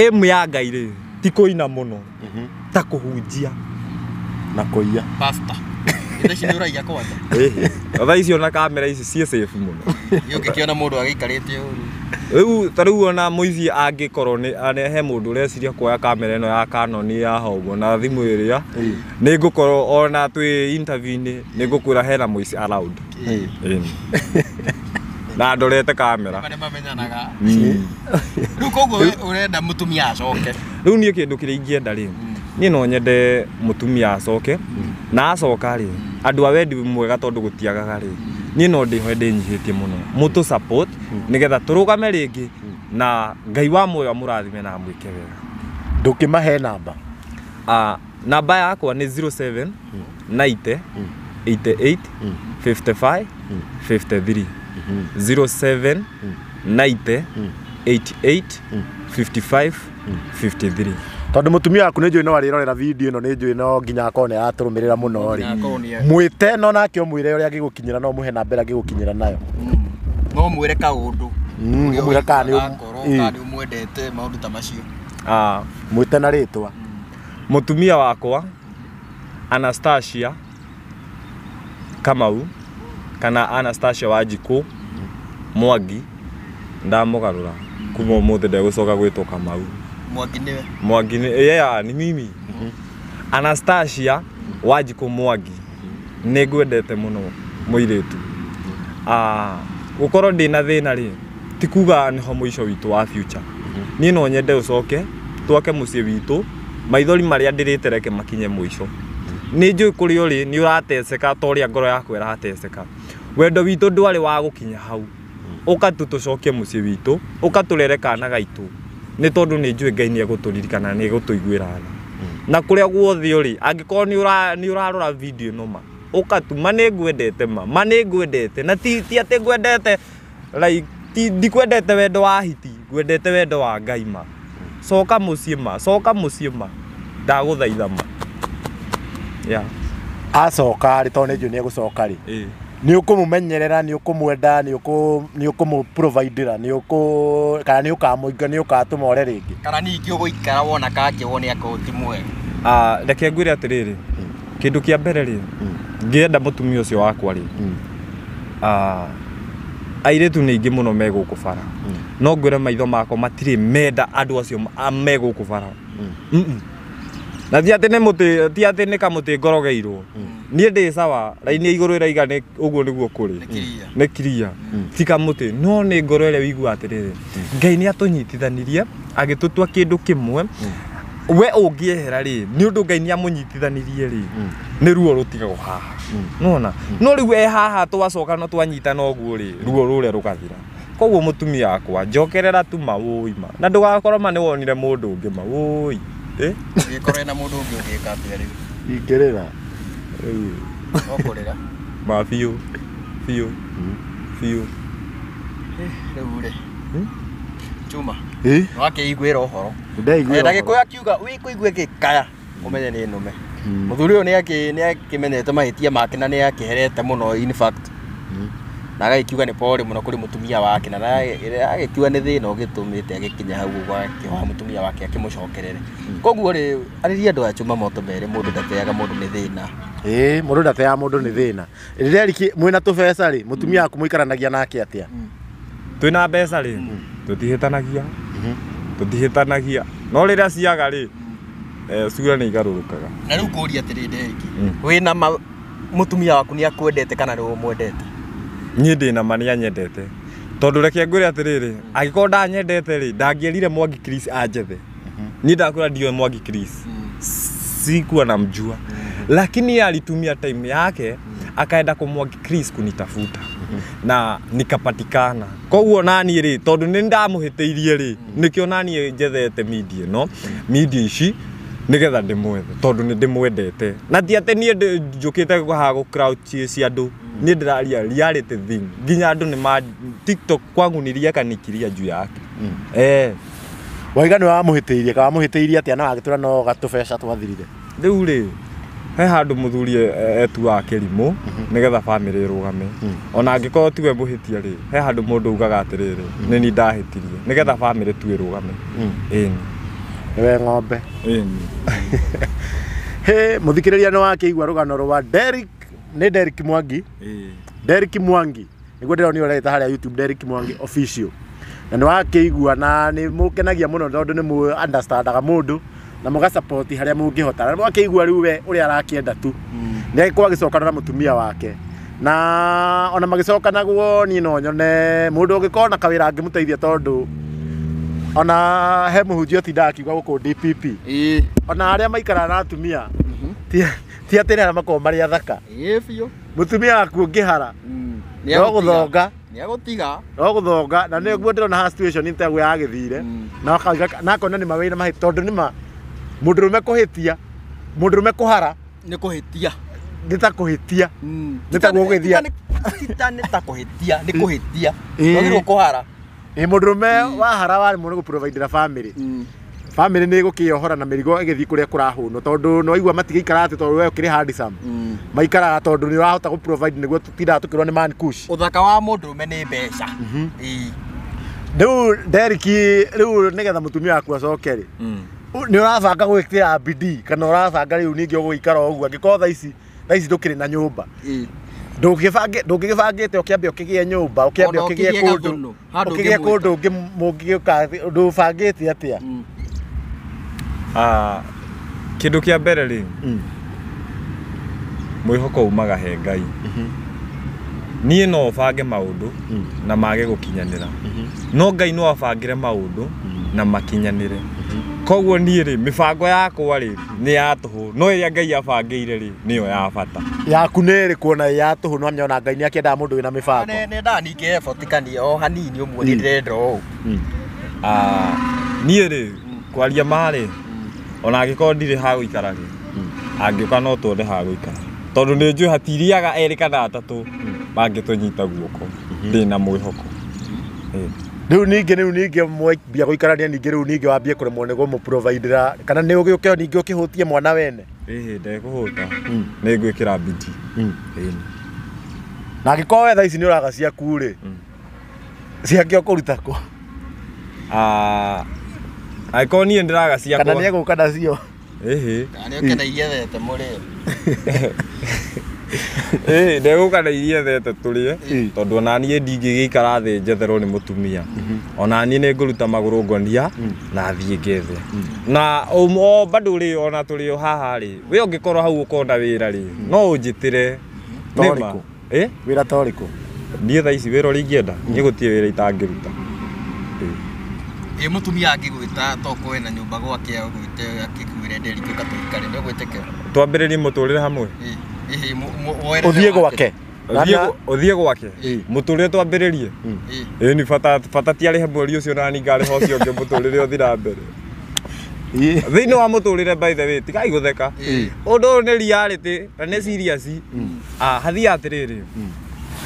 ĩmu ya ngai rĩ ti kũina mũno ta kũhunjia na kũiya pasta ici nĩ ũraiya kwanja thaa icio na kamera ici ciĩ safe mũno ũngĩkĩona mũndũ agĩikarĩte ũru rĩu ta rĩu ona mũici angĩkorwo nĩ he mũndũ ũreciria kuoya kamera ĩno ya Canon ya hoguo na thimũ ĩrĩa nĩ ngũkorwo ona twĩ interview-inĩ nĩ ngũkwĩra hena mũici around na ndorete kamera nĩ mamenyanaga rĩu koguo ũrenda mũtumia acoke rĩu niĩ kĩndũ kĩrĩa ingĩenda rĩ niĩ no nyende mũtumia acoke na acoka rĩ andũ a wendi mwega tondũ gũtiagaga rĩ niĩ no ndĩhoe ndĩnyihĩtie mũno mũtũ support nĩgetha tũrũgame rĩngĩ na Ngai wa muoyo amurathime na amwike wega. Ndukimahe namba. Namba yakwa ni 07 90 88 55 53 07 90 88 55 53. Tondu mutumia waku ni njui no arirorera video ino ni njui no nginya akone aturumirira muno ri mwite no nake omwire uria gigukinyira no muhe namba ira gigukinyira nayo no mwire kaundu mwire kani umwendete maundu ta macio mwite na ritwa mutumia wakwa Anastasia Kamau kana Anastasia Wanjiku Mwangi ndamugarura kuma muthe ndegucoka gwitwo Kamau. Mwangi ni mimi. Anastasia Wanjiku Mwangi ningwendete muno muiritu. Gukorwo ndina thina ri tikuga niho muico witu wa future. Ni no nyende ucoke twake mucie witu maithori maria ndirite reke makinye muico. Ni njui kuri uri ni urateseka toria ngoro yaku irateseka. Wendo witu ndwari wa gukinya hau. Uka tucoke mucie witu, uka turere kana gaitu. Ni tondu ni njui Ngai ni eguturirikana ni egutuiguira tha. Na kuria guothe uri angikorwo ni urarora video no ma. Uka tuma ni ngwendete ma ni ngwendete na ti ate ngwendete like ndikwendete wendo wa hiti, ngwendete wendo wa Ngai ma. Coka mucie ma. Ndaguthaitha ma. Acoka ri tondu njui ni egucoka ri. Ni ukumumenyerera ni ukumwenda ni ukumuprovide ni kana ni ukamuiga ni ukatuma ore ringi kana ningi uguikara wona kake wone akoti mwe. Reke ngwire atiriri kindu kia mbere ri ngienda mutumia ucio wakwa ri airetu ni ingi muno megukubara no ngwire maitho makwa matiri menda andu acio megukubara na ti ati ni kamuti ngorogeirwo nie ndi sawa raini iguru iraiga ni uguo niguo kuri ni kiria ti kamuti no ni ngoro ile wigua atiriri Ngai ni atunyitithanirie agitutua kindu kimwe we ungiehera ri ni undu Ngai ni amunyitithanirie ri ni ruo rutigagwo haha nona no riu haha twacoka no twanyita no guo ri ruo rure rukathira koguo mutumia wakwa njokerera tu mawuima na ndugakorwo ma ni wonire mundu ungi mawui Ngikore na mundu ungi ugika atia riu ingirira okorera ma fiu riu ri Chuma wake igwira uhoro ndagikuya kiuga wi kuigwe gikaya umenye ni nume muthuri uyu ni akimenyete mahitia make na ni akiherete muno in fact na agakiuga ni pole muno kuri mutumia wake na agakiuga ni thina ugitumite agikinya hau gwake wa mutumia wake akimucokerere koguo ri ariria andu a Chuma moto mere mundu ndateaga mundu ni thina mundu ndateaga mundu ni thina riria riki mwina tubeca ri mutumia waku muikaranagia nake atia twina mbeca ri tutihitanagia no riria ciaga ri cura ni igarurukaga na riu kuria atiri ndeki wina mutumia waku ni akwendete kana ni umwendete nie ndina ma ni anyendete tondu reke ngwire atiriri agikorwo ndanyendete ri ndangierire Mwangi Chris anjethe ni ndakura ndio Mwangi Chris sikuwa namjua lakini alitumia time yake akaenda kwa Mwangi Chris kunitafuta na nikapatikana koguo nani ri tondu ni ndamuhiteirie ri nikio nani njethete media no media ici nigetha ndimwethe tondu ni ndimwendete na ti ate ni njukite ha gu crouch ci andu ni ndiraria reality thing nginya andu ni ma TikTok kwangu niria kanikiria juu yake waiga ni wamuhiteirie atia na agitura no gatubeca twathirire riu ri he handu muthuri etu wa kirimu nigetha family irugame ona angikorwo tiwe muhitia ri he handu mundu ugaga atiriri ni ni ndahitirie nigetha family tu irugame we ng'ombe he muthikiriria ni wakiigua rugano rwa Derrick Mwangi Derrick Mwangi niguo ndironi ureta haria YouTube Derrick Mwangi official na ni wakiigua na ni mukenagia muno tondu ni mu understandaga mundu na muga support haria mungihota na wakiigua riu we uri arakienda tu ni kwa gicokana na mutumia wake na ona magicokana guo ni no nyone mundu ungikona kawira angimuteithia tondu ona he muhunjio ti ndakiuga guku DPP ona aria maikara na atumia ti atene na mako mari athaka biyo mutumia waku ngihara no guthonga Nĩ agũtiga. No gũthonga na nĩguo ndĩrona ha situation ĩtegwo yagĩthire na akona nĩ mawĩra mahĩtia tondũ nĩma mũndũrũme kũhĩtia mũndũrũme kũhara Nĩ kũhĩtia. nĩ ta kũhĩtia nĩ ta gũgĩthia Nĩ ta kũhĩtia, nĩ kũhĩtia. Ndwagĩrĩirwo kũhara. Mũndũrũme wahara warĩ mũno gũ-provide family family nĩ gũkĩohora na mĩrigo ĩgĩthiĩ kũrĩa kũrahũnwo tondũ no igua matigĩikara atĩ tondũ we ũkĩrĩ handsome maikaraga tondũ nĩ ũrahota gũ-provide nĩguo tũtindaga tũkĩrwo nĩ man kush. Ũthaka wa mũndũrũme nĩ mbeca. Rĩu Derrick rĩu nĩgetha mũtumia waku acoke rĩ nĩ ũrabanga gwĩkĩra bidii kana ũrabanga rĩu ningĩ ũgũikara ũguo angĩkorwo thaa ici ndũkĩrĩ na nyũmba ndũngĩgĩbangĩte ũkĩambia ũkĩgĩe nyũmba ũkĩambia ũkĩgĩe kũndũ ũkĩgĩe kũndũ ũngĩ mũngĩgĩũka ndũbangĩte atĩa. Kĩndũ kĩa mbere rĩ mwĩhoko umaga he Ngai. Niĩ no bange maũndũ na mage gũkinyanĩra no Ngai no abangĩre maũndũ na makinyanĩre. Koguo niĩ rĩ mĩbango yakwa rĩ nĩ ya tũhũ no ĩrĩa Ngai abangĩire rĩ nĩyo ya bata. Yaku nĩ ĩrĩ kuona ya tũhũ no nyona Ngai nĩ akĩendaga mũndũ wĩna mĩbango. Nĩndaga ningĩ effort kania o hanini ũmuonie ndĩrenda ũũ. Niĩ rĩ kwaria marĩ ona angĩkorwo ndirĩ ha gũikara rĩ angĩũka no twone ha gũikara tondũ nĩ njũĩ hatiriaga erĩ kana atatũ mangĩtũnyita guoko ndĩna mwĩhoko. Rĩu ningĩ mwambia gũikarania ningĩ rĩu ningĩ wambie kũremwo nĩ gũmũ-provide kana nĩ ũgĩũke ningĩ ũkĩhũtie mwana wene. Ndekũhũta nĩ ngwĩkĩra bidii. Na angĩkorwo we thaa ici nĩ ũraga ciaku rĩ ciake ũkũruta kũ? Angĩkorwo niĩ ndĩraga ciakwa kana nĩ egũka nacio. Kana nĩ ũke na iria thete mũrĩe. Ndegũka na iria thete tũrĩe tondũ ona niĩ ndingĩgĩikara thĩ njetherwo nĩ mũtumia. Ona niĩ nĩ ngũruta magũrũ ngonia na thiĩ ngethe. Na o bado rĩ ona tũrĩ o haha rĩ we ũngĩkorwo hau ũkona wĩra rĩ no ũnjĩtĩre. Torĩkũ? Wĩra torĩkũ? Ndiĩ thaa ici wĩra ũrĩa ingĩenda niĩ gũtirĩ wĩra itangĩruta. Mũtumia angĩgwĩta toko wĩna nyũmba gwake agwĩte akĩkwĩre Derrick ũka tũikare nĩ ũgwĩtĩkĩra? Twambĩrĩrie mũtũrĩre hamwe. Ũthiĩ gwake. Ũthiĩ gwake mũtũrĩre twambĩrĩrie. Ni bata ti arĩhe mweri ũcio nani ngarĩha ũcio ũngĩ mũtũrĩre ũthiĩ na mbere. Thĩinĩ wa mũtũrĩre by the way tigai gũtheka ũndũ ũyũ nĩ reality na nĩ serious. Hathiĩ atĩrĩrĩ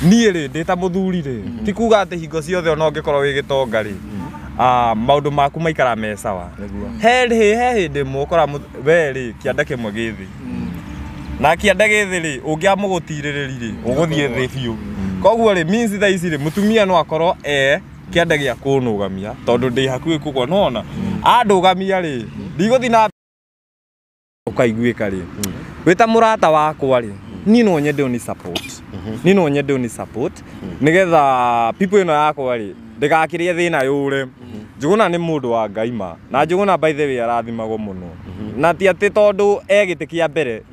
niĩ rĩ ndĩ ta mũthuri rĩ ti kuga atĩ hingo ciothe ona ũngĩkorwo wĩ gĩtonga rĩ maũndũ maku maikara me sawa. He hĩndĩ mũkora we rĩ kĩanda kĩmwe gĩthĩ na kĩanda gĩthĩ rĩ ũngĩamũgũtirĩrĩri rĩ ũgũthiĩ thĩ biũ. Koguo rĩ means thaa ici rĩ mũtumia no akorwo kĩanda gĩa kũnũgamia tondũ ndĩ hakuhĩ kũgwa nona andũgamia rĩ ndigũthiĩ na ũkaiguĩka rĩ wĩ ta mũrata wakwa rĩ niĩ no nyende ũni support nĩgetha people ĩno yakwa rĩ ndĩgakĩrĩe thĩna yũre. Njũgũna nĩ mũndũ wa Ngai ma na Njũgũna by the way arathimagwo mũno na ti atĩ tondũ gĩtĩ kĩa mbere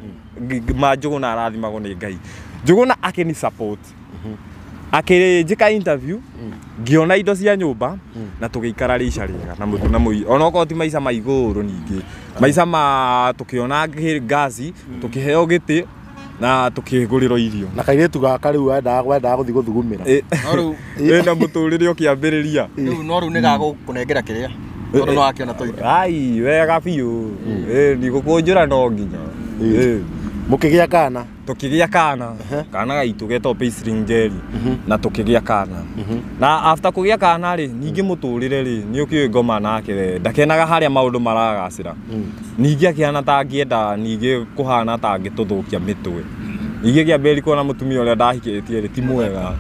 Njũgũna arathimagwo nĩ Ngai. Njũgũna akĩni support akĩnjĩka interview ngĩona indo cia nyũmba na tũgĩikara rĩica rĩega na mũtu na mũi ona okorwo ti maica ma igũrũ ningĩ maica ma tũkĩona ngaci tũkĩheo gĩtĩ na tũkĩgũrĩrwo irio na kairĩtu gaka rĩu wendaga gũthiĩ gũthugumĩra na mũtũrĩre ũkĩambĩrĩria no rĩu nĩ gagũkũnengera kĩrĩa tondũ no akĩona tũindo wega biũ ndigũkũnjũra no nginya mũkĩgĩa kana tũkĩgĩa kana gaitũ getwo Paisling Njeri na tũkĩgĩa kana na after kũgĩa kana rĩ ningĩ mũtũrĩre rĩ nĩ ũkĩũĩ ngoma nake ndakenaga harĩa maũndũ maragacĩra ningĩ akĩhana ta angĩenda ningĩ kũhana ta angĩtũthũkia mĩtwe ningĩ kĩambĩrĩria kuona mũtumia ũrĩa ndahikĩtie rĩ ti mwega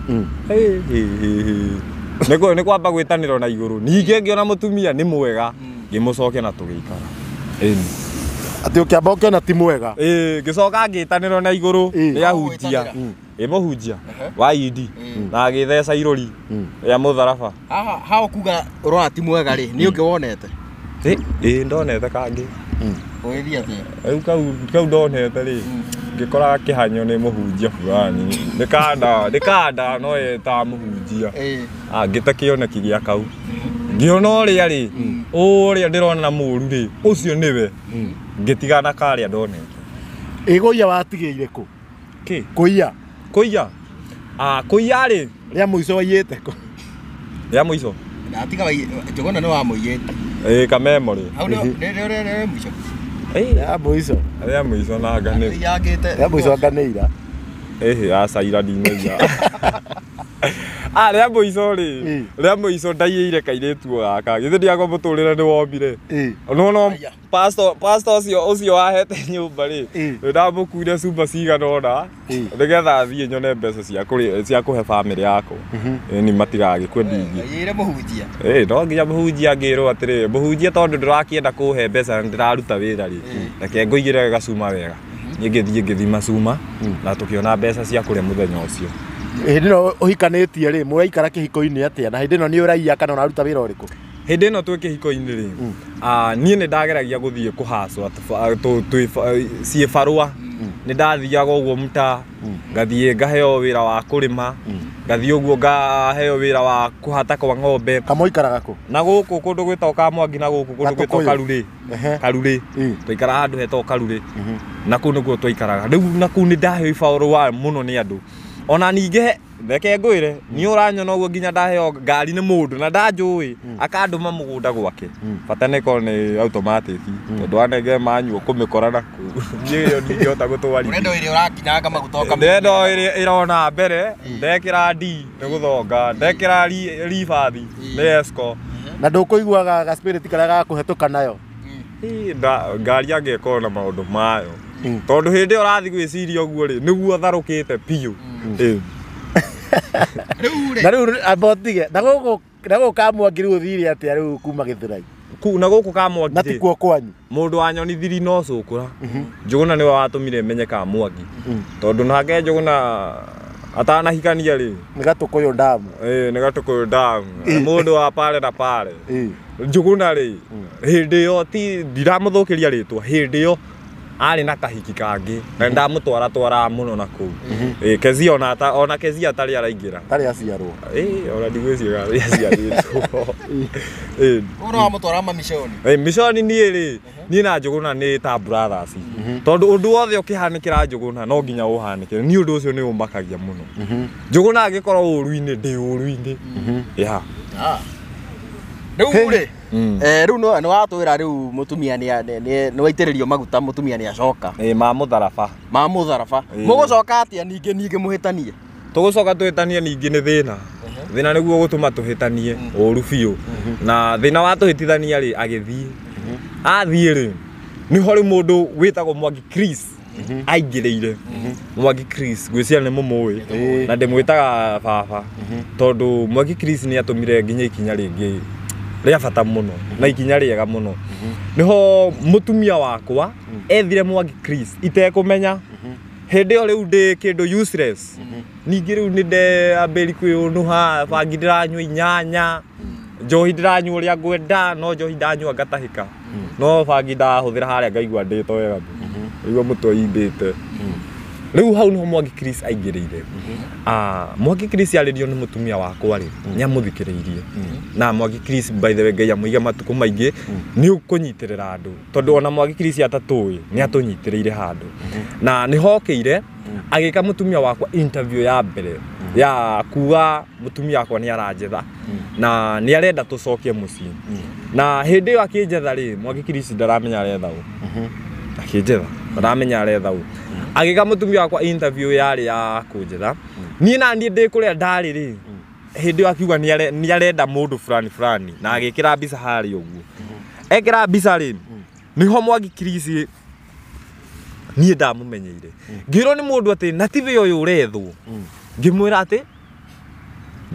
nĩ kwamba gwĩtanĩrwo na igũrũ ningĩ ngĩona mũtumia nĩ mwega ngĩmũcokia na tũgĩikara atĩ ũkĩamba ũkĩona ti mwega ngĩcoka ngĩtanĩrwo na igũrũ nĩ ahunjia mũhunjia wa idi na agĩtheca irũri rĩa mũtharaba ha ũkuga ũrona ti mwega rĩ nĩ ũngĩ wonete ndonete kangĩ ũgĩthiĩ atĩa rĩu kau ndonete rĩ ngĩkora kĩhanyo nĩ mũhunjia fulani nĩkanda no eta mũhunjia ngĩte kĩoneki gĩa kau ngĩona ũrĩa rĩ ũrĩa ndĩrona na mũru rĩ ũcio nĩwe ngĩtigana karĩa ndonete ĩgũia watigĩire kũ kĩ kũiya kũiya rĩ ria muico waiyete ko ya muico Ndatiga Njuguna no wamuiyete. Kamemori Hau no muico. ya muico ya muico na ngane Yagite. ya muico nganeira acaira ndinaiya ria muico ri ria muico ndaiire kairetu gaka githe ndiago muturire ni wombire no pastor ucio wahete nyumba ri ndamukuire cumba cigana ona nigetha thie nyone mbeca cia kuhe family yakwa ni matigagikwe ndingi Yire muhunjia. no nginya muhunjia ngirwo atiri muhunjia tondu ndirakienda kuhe mbeca ndiraruta wira ri reke nguigire gacuma wega ngithima cuma na tukiona mbeca cia kuria muthenya ucio hindi no uhikanitie ri muraikara kihiko-ini atia na hindi no ni uraia kana unaruta wira uriku hindi ino twi kihiko-ini ri nie ni ndageragia guthie kuhacwa cie barua ni ndathiaga uguo mta ngathie ngaheo wira wa kurima ngathie uguo ngaheo wira wa kuhata kwa ng'ombe kamoikaraga ku na guku kundu gwitwo Kamwangi na guku kundu gwitwo Karuri twaikara handu hetwo Karuri na kuu niguo twaikaraga riu na kuu ni ndaheo ibaurwa muno ni andu ona ninge reke ngwire ni uranyona uguo nginya ndaheo ngari ni mundu na ndanjui akanduma mugunda gwake bata niko ni automatic tondu anenge manyu kumikora na ku niyo ndingihota gutwari Urendo ire urakinyaga magutoka. ndendo irona mbere ndekira D ni guthonga ndekira ribathi ni esco na ndukuiguaga ga spirit karia gakuhetuka nayo ngari angĩkorwo na maũndũ mayo tondũ hĩndĩ ĩyo ũrathiĩ gwĩciria ũguo rĩ nĩguo tharũkĩte piũ na rĩu abotige na gũkũ Kamwangi rĩu ũthire atĩa rĩu kuma Gĩthũrai na gũkũ Kamwangi na tikuo kwanyu mũndũ wanyonithirie no cũkũra Njuguna nĩwe watũmire menye Kamwangi tondũ nake Njuguna atanahikania rĩ nĩ Gatũkũyũ ndamu nĩ Gatũkũyũ ndamu mũndũ wa pale na pale Njuguna rĩ hĩndĩ ĩyo ti ndiramũthũkĩria rĩtwa hĩndĩ ĩyo arĩ na kahiki kangi na ndamũtwara muno na kuu Kezia ona Kezia atarĩ araingĩra tarĩ aciarwo ona ndigwĩciria arĩ aciarĩtwo Uno wamutwara mishoni. Mishoni niĩ na Njuguna nĩ ta brothers tondũ ũndũ wothe ũkĩhanĩkĩra Njuguna no nginya ũhanĩkĩre ni ũndũ ũcio nĩ ũmakagia mũno Njuguna agĩkorwo ũru-inĩ ndĩ ũru-inĩ Riu ri riu no watwira riu mutumia ni waitĩrĩrio maguta mutumia ni acoka ma mũtharaba mugucoka atia ningi muhitanie tugucoka tuhitanie ningi ni thina niguo gutuma tuhitanie ũru biũ na thina wa tuhitithania ri agithii athii ri ni hori mundu witagwo Mwangi Chris aingĩrĩire Mwangi Chris gwĩciria nĩ mũmũĩ na ndĩmwĩtaga baba tondu Mwangi Chris ni atumire nginya ikinya rĩngĩ ria bata muno na ikinya riega muno niho mutumia wakwa ethire Mwangi Chris itekũmenya hĩndĩ ĩyo rĩu ndĩ kĩndũ useless ningĩ rĩu nĩ ndambĩri kwĩũnũha bangi ndĩranyua inyanya njohi ndĩranyua ũrĩa ngwenda no njohi ndanyua ngatahĩka no bangi ndahũthĩra harĩa ngaigua ndĩto wega igua mũtwe imbĩte rĩu hau niho Mwangi Chris aingĩrĩire Mwangi Chris arĩrio nĩ mutumia wakwa rĩ nĩamũthikĩrĩirie na Mwangi Chris by the way Ngai amũige matukũ maingĩ nĩ ũkũnyitĩrĩra andũ tondũ ona Mwangi Chris atatũĩ nĩ atũnyitĩrĩire handũ na nĩhokĩire agĩka mutumia wakwa interview ya mbere ya kuga mutumia wakwa nĩ aranjetha na nĩ arenda tũcokie mũciĩ na hĩndĩ ĩyo akĩnjetha rĩ Mwangi Chris ndaramenya aretha ũ akĩnjetha ndaramenya aretha ũ agĩka mutumia wakwa interview yarĩ ya kũnjetha niĩ na niĩ ndĩ kũrĩa ndarĩ rĩ hĩndĩ ĩyo akiuga nĩ arenda mũndũ fulani na agĩkĩra mbica harĩ ũguo ekĩra mbica rĩ nĩho Mwangi Chris niĩ ndamũmenyeire ngĩrwo nĩ mũndũ atĩ na tiwe ũyũ ũrethwo ngĩmwĩra atĩ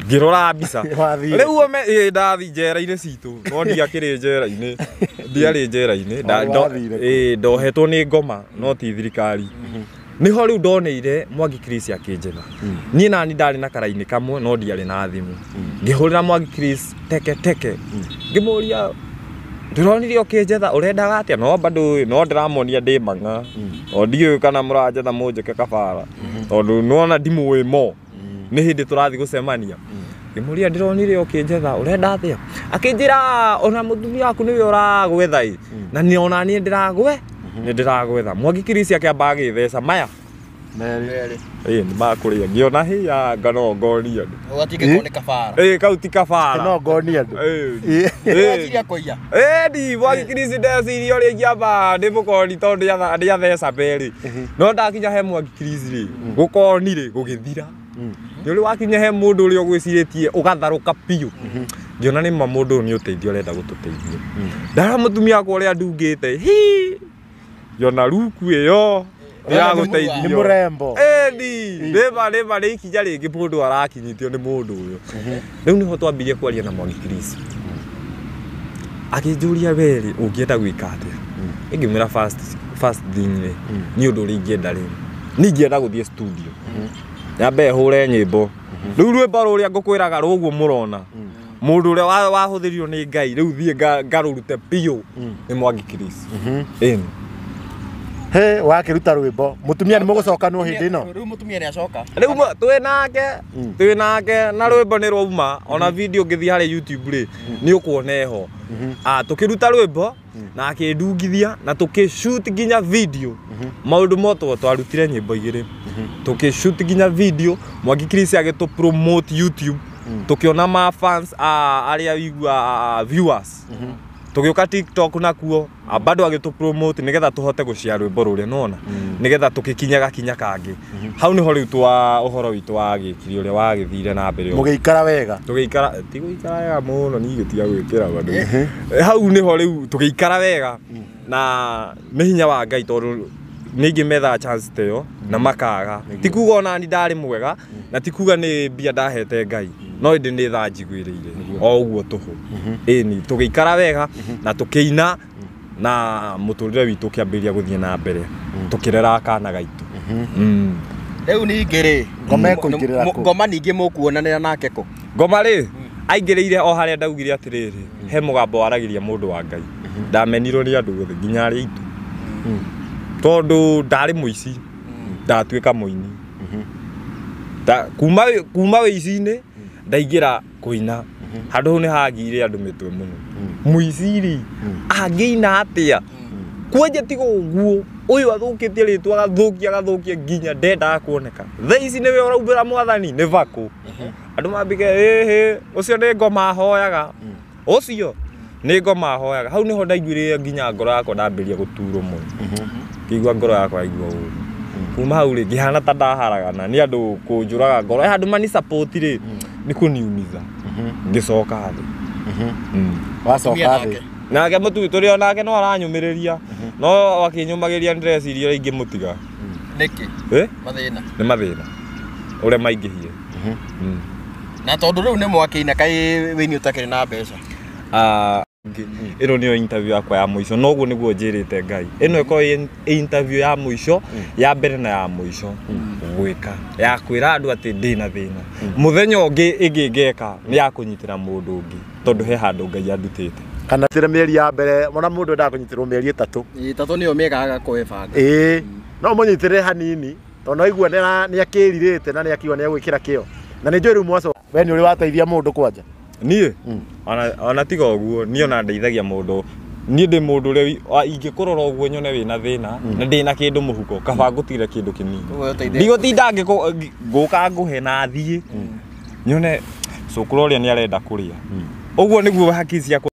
ngĩrora mbica rĩu ndathi njera-inĩ citũ no ndiakĩrĩ njera-inĩ ndiarĩ njera-inĩ ndohetwo nĩ ngoma no ti thirikari niho rĩu ndoneire Mwangi Chris akĩnjetha niĩ nani ndarĩ na karaini kamwe no ndiarĩ na thimũ ngĩhũrĩra Mwangi Chris teke ngĩmũria ndĩronire ũkĩnjetha ũrendaga atĩa no bado no ndĩramonia ndĩ mang'a o ndiũĩ kana mũranjetha mũnjĩke kabara tondũ nĩwona ndimũĩ mo nĩ hĩndĩ tũrathiĩ gũcemania ngĩmũria ndĩronire ũkĩnjetha ũrenda atĩa akĩnjĩra ona mũtumia waku nĩwe ũragwetha na nĩ ona niĩ nĩ ndĩragwetha Mwangi Chris akĩamba agĩtheca maya Merĩ. Nĩ makũrĩa ngĩona hĩa ngano ngonia andũ. Ũgatige kuoneka bara. Kau ti kabara. No ngonia andũ. Ũgaciria kũiya. Ĩni Mwangi Chris ndeciria ũrĩa ingĩamba ndĩmũkoni tondũ ndĩatheca berĩ. No ndakinya he Mwangi Chris rĩ gũkoni rĩ gũgĩthira. Nĩ ũrĩ wakinya he mũndũ ũrĩa ũgwĩcirĩtie ũgatharũka piũ. Ngĩona nĩ ma mũndũ ũyũ nĩ ũteithio arenda gũtũteithia. Ndara mũtumia wakwa ũrĩa ndungĩte. Ngĩona ruku ĩyo ya gũteithio. Nĩ mũrembo. Ĩni rĩma nĩ ikinya rĩngĩ mũndũ arakinyithio nĩ mũndũ ũyũ. Rĩu nĩho twambirie kwaria na Mwangi Chris. Akĩnjũria weri ũngĩenda gwĩka atĩa. Ngĩmwĩra first thing nĩ ũndũ ũrĩa ingĩenda rĩu. Nĩ ingĩenda gũthiĩ studio. Nyambe hũre nyĩmbo. Rĩu rwĩmbo rũrĩa ngũkwĩraga rũguo mũrona. Mũndũ ũrĩa wahũthĩrirwo nĩ Ngai rĩu thiĩ ngarũrute piũ nĩ Mwangi Chris. Ĩni. He wakĩruta rwĩmbo mũtumia nĩ mũgũcokanwo hĩndĩ ĩno. Rĩu mũtumia nĩ acoka. Rĩu twĩ nake na rwĩmbo nĩ rwauma ona video ngĩthiĩ harĩ YouTube rĩ nĩ ũkuona ho. Tũkĩruta rwĩmbo na akĩndungithia na tũkĩshoot nginya video. Maũndũ motwo twarutire nyĩmbo igĩrĩ. Tũkĩshoot nginya video Mwangi Chris agĩtũ promote YouTube. Tukiona ma fans arĩa wigua viewers. Tugĩuka TikTok nakuo bado agĩtũ promote nigetha tũhote gũshare rwĩmbo rũrĩa nona nigetha tũkikinyaga kinya kangĩ. Hau nĩho rĩu ũhoro witũ wagĩkire ũrĩa wagĩthire na mbere. Mũgĩikara wega. Tũgĩikara ti gũikara wega mũno niĩ gĩtiga gwĩkĩra bado. Hau nĩho rĩu tũgĩikara wega na nĩ hinya wa Ngai tondũ nĩngĩ metha chance teyo na makaga. Ti kuga ona ni ndarĩ mwega na ti kuga nĩ mbia ndahete Ngai. No ĩndĩ nĩ tha njiguĩrĩire o ũguo tũhũ. Ĩni tũgĩikara wega na tũkĩina na mũtũrĩre witũ ũkĩambĩrĩria gũthiĩ na mbere. Tũkĩrera kana gaitũ. Rĩu ningĩ rĩ ngoma ningĩ mũkuonanĩra nake kũ? Ngoma rĩ aingĩrĩire o harĩa ndaugire atĩrĩrĩ he mũgambo waragĩria mũndũ wa Ngai. Ndamenirwo nĩ andũ othe nginya arĩa aitũ. Tondũ ndarĩ mũici ndatuĩka mũini. Kuma wĩici-inĩ ndaingĩra kũina. Handũ hau nĩ hagire andũ mĩtwe mũno. Mũici rĩ angĩina atĩa? Kwenja tiga ũguo ũyũ athũkĩtie rĩtwa agathũkia nginya ndendaga kuoneka. Thaa ici nĩwe ũraumbĩra Mwathani nĩ vakũ. Andũ mambike ũcio nĩ ngoma hoyaga. Ũcio nĩ ngoma hoyaga. Hau nĩho ndaiguire nginya ngoro yakwa ndambĩrĩria gũturwo mũno. Ngĩigua ngoro yakwa yaigua ũru. Kuma hau rĩ ngĩhana ta ndaharagana nĩ andũ kũnjũraga ngoro. Handũ mani support rĩ nĩ kũniumiza. Ngĩcoka thĩ. Wacoka thĩ. Nake mũtui tũrĩ onake no aranyũmĩrĩria. No akĩnyũmagĩria ndĩreciria ũrĩa ingĩmũtiga. Nĩkĩ? Mathĩna. Nĩ mathĩna. Ũrĩa maingĩhie. Na tondũ rĩu nĩ mwakĩina kaĩ wĩini ũtakĩrĩ na mbeca. Ĩno nĩyo interview yakwa ya mũico no ũguo nĩguo njĩrĩte Ngai. Ĩno ĩkorwo interview ya mũico ya mbere na ya mũico gwĩka ya kwĩra andũ atĩ ndĩna thĩna. Mũthenya ũngĩ ĩngĩngeka nĩ ya kũnyitĩra mũndũ ũngĩ tondũ he handũ Ngai andutĩte. Kana tĩre mĩeri ya mbere mona mũndũ endaga kũnyitĩrwo mĩeri 3. 3 nĩyo mĩega kwĩbanga. No mũnyitĩre hanini tondũ aigua nĩ akĩrirĩte na nĩ akiuga nĩ egwĩkĩra kĩo. Na nĩ njũĩ rĩu mwaco we nĩ ũrĩ wateithia mũndũ kwanja. Niĩ ona tiga ũguo niĩ ona ndeithagia mũndũ. Niĩ ndĩ mũndũ ũrĩa ingĩkũrora ũguo nyone wĩna thĩna na ndĩna kĩndũ mũhuko kaba ngũtigĩre kĩndũ kĩnini. Ndigũtinda ngũka ngũhe na thiĩ nyone cũkũra ũrĩa nĩ arenda kũrĩa. Ũguo nĩguo haki ciakwa